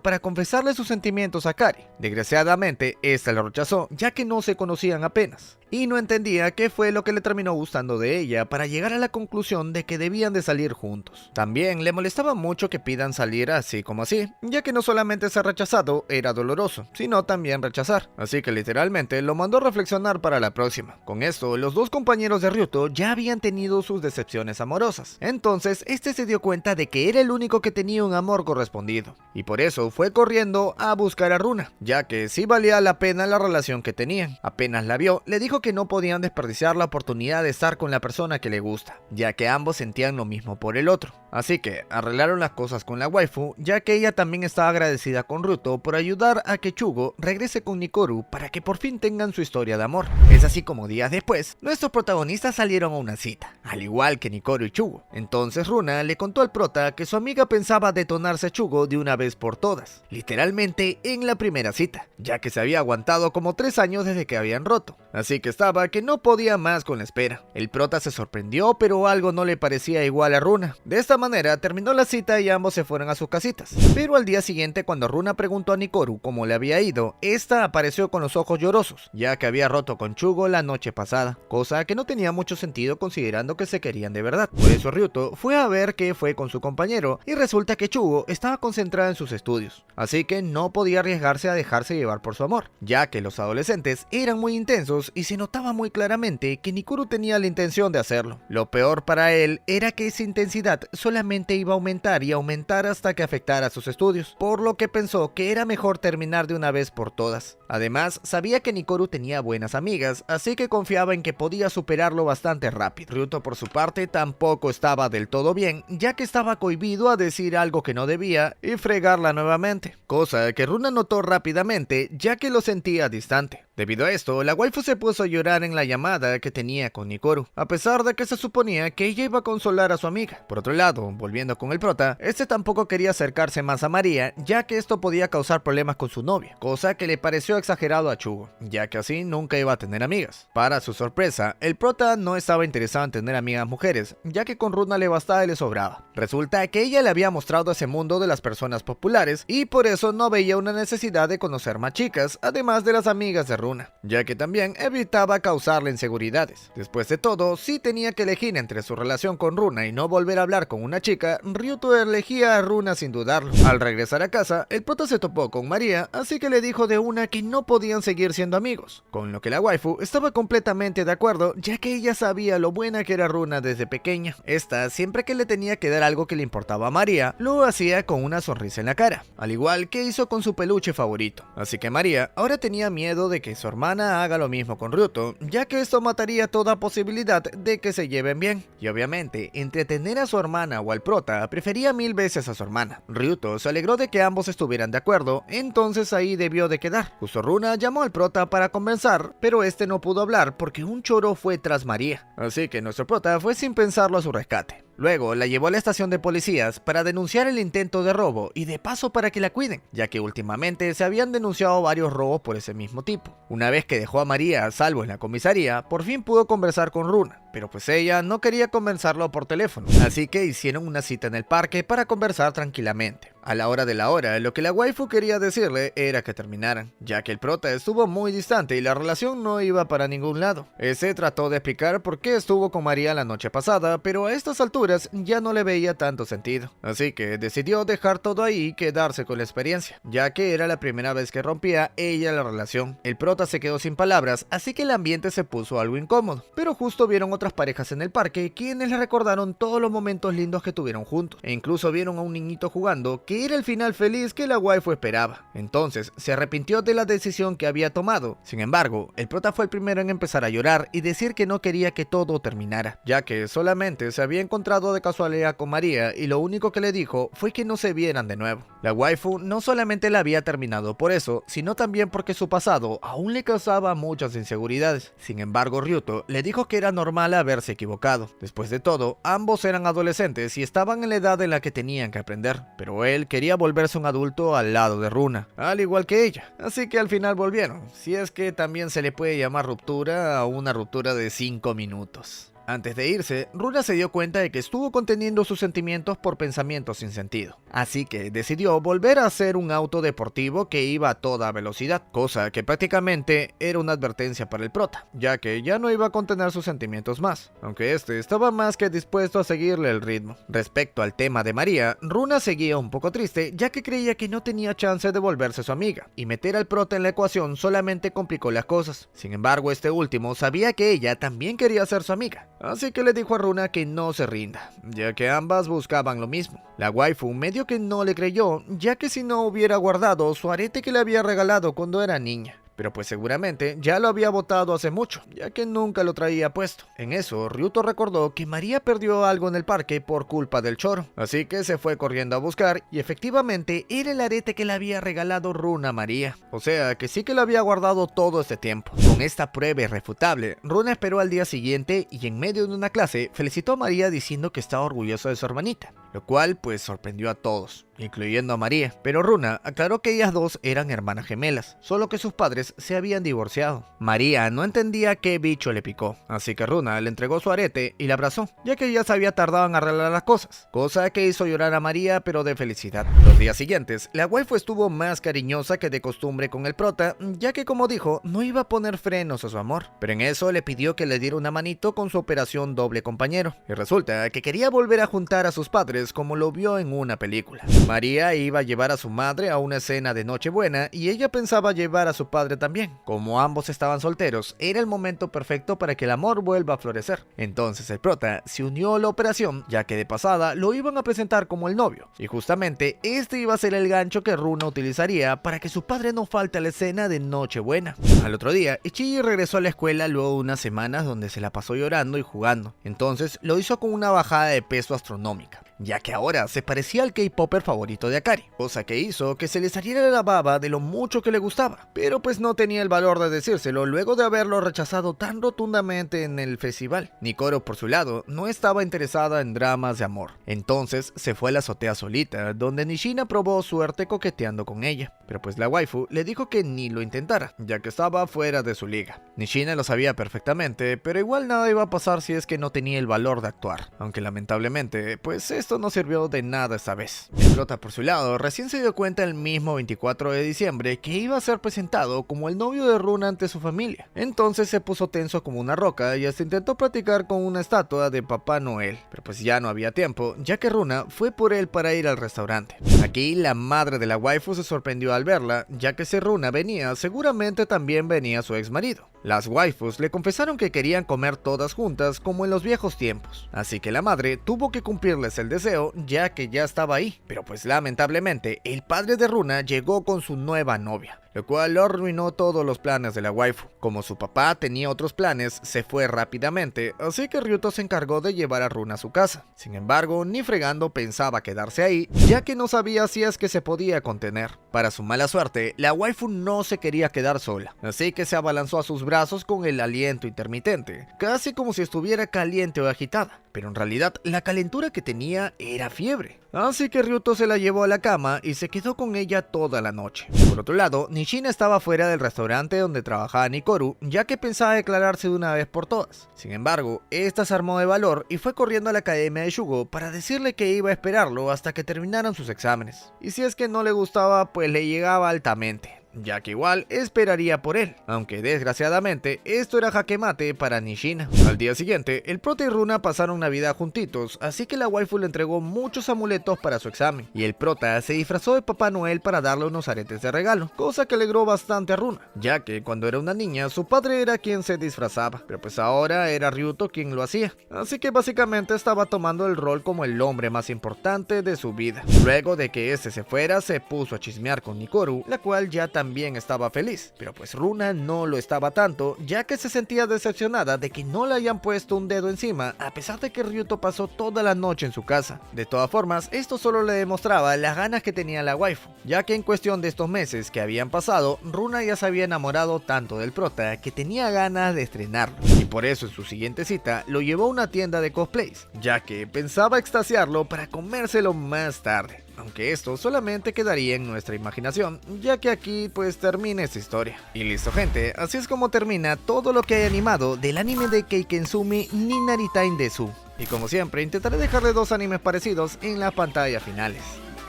[SPEAKER 1] para confesarle sus sentimientos a Akari. Desgraciadamente, esta lo rechazó, ya que no se conocían apenas, y no entendía qué fue lo que le terminó gustando de ella para llegar a la conclusión de que debían de salir juntos. También le molestaba mucho que pidan salir así como así, ya que no solamente ser rechazado era doloroso, sino también rechazar, así que literalmente lo mandó a reflexionar para la próxima. Con esto, los dos compañeros de Ryuto ya habían tenido sus decepciones amorosas, entonces este se dio cuenta de que era el único que tenía un amor correspondido, y por eso fue corriendo a buscar a Runa, ya que sí valía la pena la relación que tenían. Apenas la vio, le dijo que no podían desperdiciar la oportunidad de estar con la persona que le gusta, ya que ambos sentían lo mismo por el otro. Así que arreglaron las cosas con la waifu, ya que ella también estaba agradecida con Ryuto por ayudar a que Chugo regrese con Nikoru para que por fin tengan su historia de amor. Es así como días después, nuestros protagonistas salieron a una cita, al igual que Nikoru y Chugo. Entonces Runa le contó al prota que su amiga pensaba detonarse a Chugo de una vez por todas, literalmente en la primera cita, ya que se había aguantado como 3 años desde que habían roto, así que estaba que no podía más con la espera. El prota se sorprendió, pero algo no le parecía igual a Runa. De esta manera terminó la cita y ambos se fueron a sus casitas. Pero al día siguiente, cuando Runa preguntó a Nikoru cómo le había ido, esta apareció con los ojos llorosos, ya que había roto con Chugo la noche pasada, cosa que no tenía mucho sentido considerando que se querían de verdad. Por eso Ryuto fue a ver qué fue con su compañero y resulta que Chugo estaba concentrada en sus estudios, así que no podía arriesgarse a dejarse llevar por su amor, ya que los adolescentes eran muy intensos y se notaba muy claramente que Nikoru tenía la intención de hacerlo. Lo peor para él era que esa intensidad solamente iba a aumentar y aumentar hasta que afectara a sus estudios, por lo que pensó que era mejor terminar de una vez por todas. Además, sabía que Nikoru tenía buenas amigas, así que confiaba en que podía superarlo bastante rápido. Ryuto por su parte tampoco estaba del todo bien, ya que estaba cohibido a decir algo que no debía y fregarla nuevamente, cosa que Runa notó rápidamente ya que lo sentía distante. Debido a esto, la waifu se puso a llorar en la llamada que tenía con Nikoru, a pesar de que se suponía que ella iba a consolar a su amiga. Por otro lado, volviendo con el prota, este tampoco quería acercarse más a María, ya que esto podía causar problemas con su novia, cosa que le pareció exagerado a Chugo, ya que así nunca iba a tener amigas. Para su sorpresa, el prota no estaba interesado en tener amigas mujeres, ya que con Runa le bastaba y le sobraba. Resulta que ella le había mostrado ese mundo de las personas populares y por eso no veía una necesidad de conocer más chicas, además de las amigas de Runa, ya que también evitaba causarle inseguridades. Después de todo, si tenía que elegir entre su relación con Runa y no volver a hablar con una chica, Ryuto elegía a Runa sin dudarlo. Al regresar a casa, el prota se topó con María, así que le dijo de una que no podían seguir siendo amigos, con lo que la waifu estaba completamente de acuerdo, ya que ella sabía lo buena que era Runa desde pequeña. Esta, siempre que le tenía que dar algo que le importaba a María, lo hacía con una sonrisa en la cara, al igual que hizo con su peluche favorito. Así que María ahora tenía miedo de que su hermana haga lo mismo con Ryuto, ya que esto mataría toda posibilidad de que se lleven bien. Y obviamente, entretener a su hermana o al prota, prefería 1000 veces a su hermana. Ryuto se alegró de que ambos estuvieran de acuerdo, entonces ahí debió de quedar. Justo Runa llamó al prota para conversar, pero este no pudo hablar porque un choro fue tras María. Así que nuestro prota fue sin pensarlo a su rescate. Luego la llevó a la estación de policías para denunciar el intento de robo y de paso para que la cuiden, ya que últimamente se habían denunciado varios robos por ese mismo tipo. Una vez que dejó a María a salvo en la comisaría, por fin pudo conversar con Runa, pero pues ella no quería conversarlo por teléfono, así que hicieron una cita en el parque para conversar tranquilamente. A la hora de la hora, lo que la waifu quería decirle era que terminaran, ya que el prota estuvo muy distante y la relación no iba para ningún lado. Ese trató de explicar por qué estuvo con María la noche pasada, pero a estas alturas ya no le veía tanto sentido. Así que decidió dejar todo ahí y quedarse con la experiencia, ya que era la primera vez que rompía ella la relación. El prota se quedó sin palabras, así que el ambiente se puso algo incómodo, pero justo vieron otras parejas en el parque quienes le recordaron todos los momentos lindos que tuvieron juntos, e incluso vieron a un niñito jugando que era el final feliz que la waifu esperaba. Entonces se arrepintió de la decisión que había tomado. Sin embargo, el prota fue el primero en empezar a llorar y decir que no quería que todo terminara, ya que solamente se había encontrado de casualidad con María y lo único que le dijo fue que no se vieran de nuevo. La waifu no solamente la había terminado por eso, sino también porque su pasado aún le causaba muchas inseguridades. Sin embargo, Ryuto le dijo que era normal haberse equivocado. Después de todo, ambos eran adolescentes y estaban en la edad en la que tenían que aprender, pero él quería volverse un adulto al lado de Runa, al igual que ella. Así que al final volvieron, si es que también se le puede llamar ruptura a una ruptura de 5 minutos. Antes de irse, Runa se dio cuenta de que estuvo conteniendo sus sentimientos por pensamientos sin sentido, así que decidió volver a hacer un auto deportivo que iba a toda velocidad, cosa que prácticamente era una advertencia para el prota, ya que ya no iba a contener sus sentimientos más, aunque este estaba más que dispuesto a seguirle el ritmo. Respecto al tema de María, Runa seguía un poco triste, ya que creía que no tenía chance de volverse su amiga, y meter al prota en la ecuación solamente complicó las cosas. Sin embargo, este último sabía que ella también quería ser su amiga, así que le dijo a Runa que no se rinda, ya que ambas buscaban lo mismo. La waifu medio que no le creyó, ya que si no hubiera guardado su arete que le había regalado cuando era niña. Pero pues seguramente ya lo había botado hace mucho, ya que nunca lo traía puesto. En eso, Ryuto recordó que María perdió algo en el parque por culpa del choro, así que se fue corriendo a buscar y efectivamente era el arete que le había regalado Runa a María. O sea que sí que lo había guardado todo este tiempo. Con esta prueba irrefutable, Runa esperó al día siguiente y en medio de una clase felicitó a María diciendo que estaba orgulloso de su hermanita, lo cual pues sorprendió a todos, incluyendo a María, pero Runa aclaró que ellas dos eran hermanas gemelas, solo que sus padres se habían divorciado. María no entendía qué bicho le picó, así que Runa le entregó su arete y la abrazó, ya que ya se había tardado en arreglar las cosas, cosa que hizo llorar a María pero de felicidad. Los días siguientes, la waifu estuvo más cariñosa que de costumbre con el prota, ya que como dijo, no iba a poner frenos a su amor, pero en eso le pidió que le diera una manito con su operación doble compañero, y resulta que quería volver a juntar a sus padres como lo vio en una película. María iba a llevar a su madre a una cena de Nochebuena y ella pensaba llevar a su padre también. Como ambos estaban solteros, era el momento perfecto para que el amor vuelva a florecer. Entonces el prota se unió a la operación, ya que de pasada lo iban a presentar como el novio, y justamente este iba a ser el gancho que Runa utilizaría para que su padre no falte a la escena de Nochebuena. Al otro día, Ichiji regresó a la escuela luego de unas semanas donde se la pasó llorando y jugando. Entonces lo hizo con una bajada de peso astronómica, ya que ahora se parecía al K-popper favorito de Akari, cosa que hizo que se le saliera la baba de lo mucho que le gustaba, pero pues no tenía el valor de decírselo luego de haberlo rechazado tan rotundamente en el festival. Nikoro, por su lado, no estaba interesada en dramas de amor, entonces se fue a la azotea solita, donde Nishina probó suerte coqueteando con ella, pero pues la waifu le dijo que ni lo intentara, ya que estaba fuera de su liga. Nishina lo sabía perfectamente, pero igual nada iba a pasar si es que no tenía el valor de actuar, aunque lamentablemente, pues esto no sirvió de nada esta vez. El prota, por su lado, recién se dio cuenta el mismo 24 de diciembre que iba a ser presentado como el novio de Runa ante su familia. Entonces se puso tenso como una roca y hasta intentó platicar con una estatua de Papá Noel, pero pues ya no había tiempo, ya que Runa fue por él para ir al restaurante. Aquí la madre de la waifu se sorprendió al verla, ya que si Runa venía, seguramente también venía su ex marido. Las waifus le confesaron que querían comer todas juntas como en los viejos tiempos, así que la madre tuvo que cumplirles el deseo ya que ya estaba ahí, pero pues lamentablemente el padre de Runa llegó con su nueva novia, lo cual arruinó todos los planes de la waifu. Como su papá tenía otros planes, se fue rápidamente, así que Ryuto se encargó de llevar a Runa a su casa. Sin embargo, ni fregando pensaba quedarse ahí, ya que no sabía si es que se podía contener. Para su mala suerte, la waifu no se quería quedar sola, así que se abalanzó a sus brazos con el aliento intermitente, casi como si estuviera caliente o agitada, pero en realidad la calentura que tenía era fiebre. Así que Ryuto se la llevó a la cama y se quedó con ella toda la noche. Por otro lado, Nishina estaba fuera del restaurante donde trabajaba Nikoro, ya que pensaba declararse de una vez por todas. Sin embargo, esta se armó de valor y fue corriendo a la academia de Shugo para decirle que iba a esperarlo hasta que terminaran sus exámenes. Y si es que no le gustaba, pues le llegaba altamente, ya que igual esperaría por él, aunque desgraciadamente esto era jaque mate para Nishina. Al día siguiente, el prota y Runa pasaron Navidad juntitos, así que la waifu le entregó muchos amuletos para su examen, y el prota se disfrazó de Papá Noel para darle unos aretes de regalo, cosa que alegró bastante a Runa, ya que cuando era una niña su padre era quien se disfrazaba, pero pues ahora era Ryuto quien lo hacía, así que básicamente estaba tomando el rol como el hombre más importante de su vida. Luego de que este se fuera, se puso a chismear con Nikoro, la cual ya también estaba feliz, pero pues Runa no lo estaba tanto, ya que se sentía decepcionada de que no le hayan puesto un dedo encima a pesar de que Ryuto pasó toda la noche en su casa. De todas formas, esto solo le demostraba las ganas que tenía la waifu, ya que en cuestión de estos meses que habían pasado, Runa ya se había enamorado tanto del prota que tenía ganas de estrenarlo, y por eso en su siguiente cita lo llevó a una tienda de cosplays, ya que pensaba extasiarlo para comérselo más tarde. Aunque esto solamente quedaría en nuestra imaginación, ya que aquí pues termina esta historia. Y listo gente, así es como termina todo lo que hay animado del anime de Keikensumi ni Naritain Desu. Y como siempre intentaré dejarle dos animes parecidos en las pantallas finales.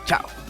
[SPEAKER 1] Chao.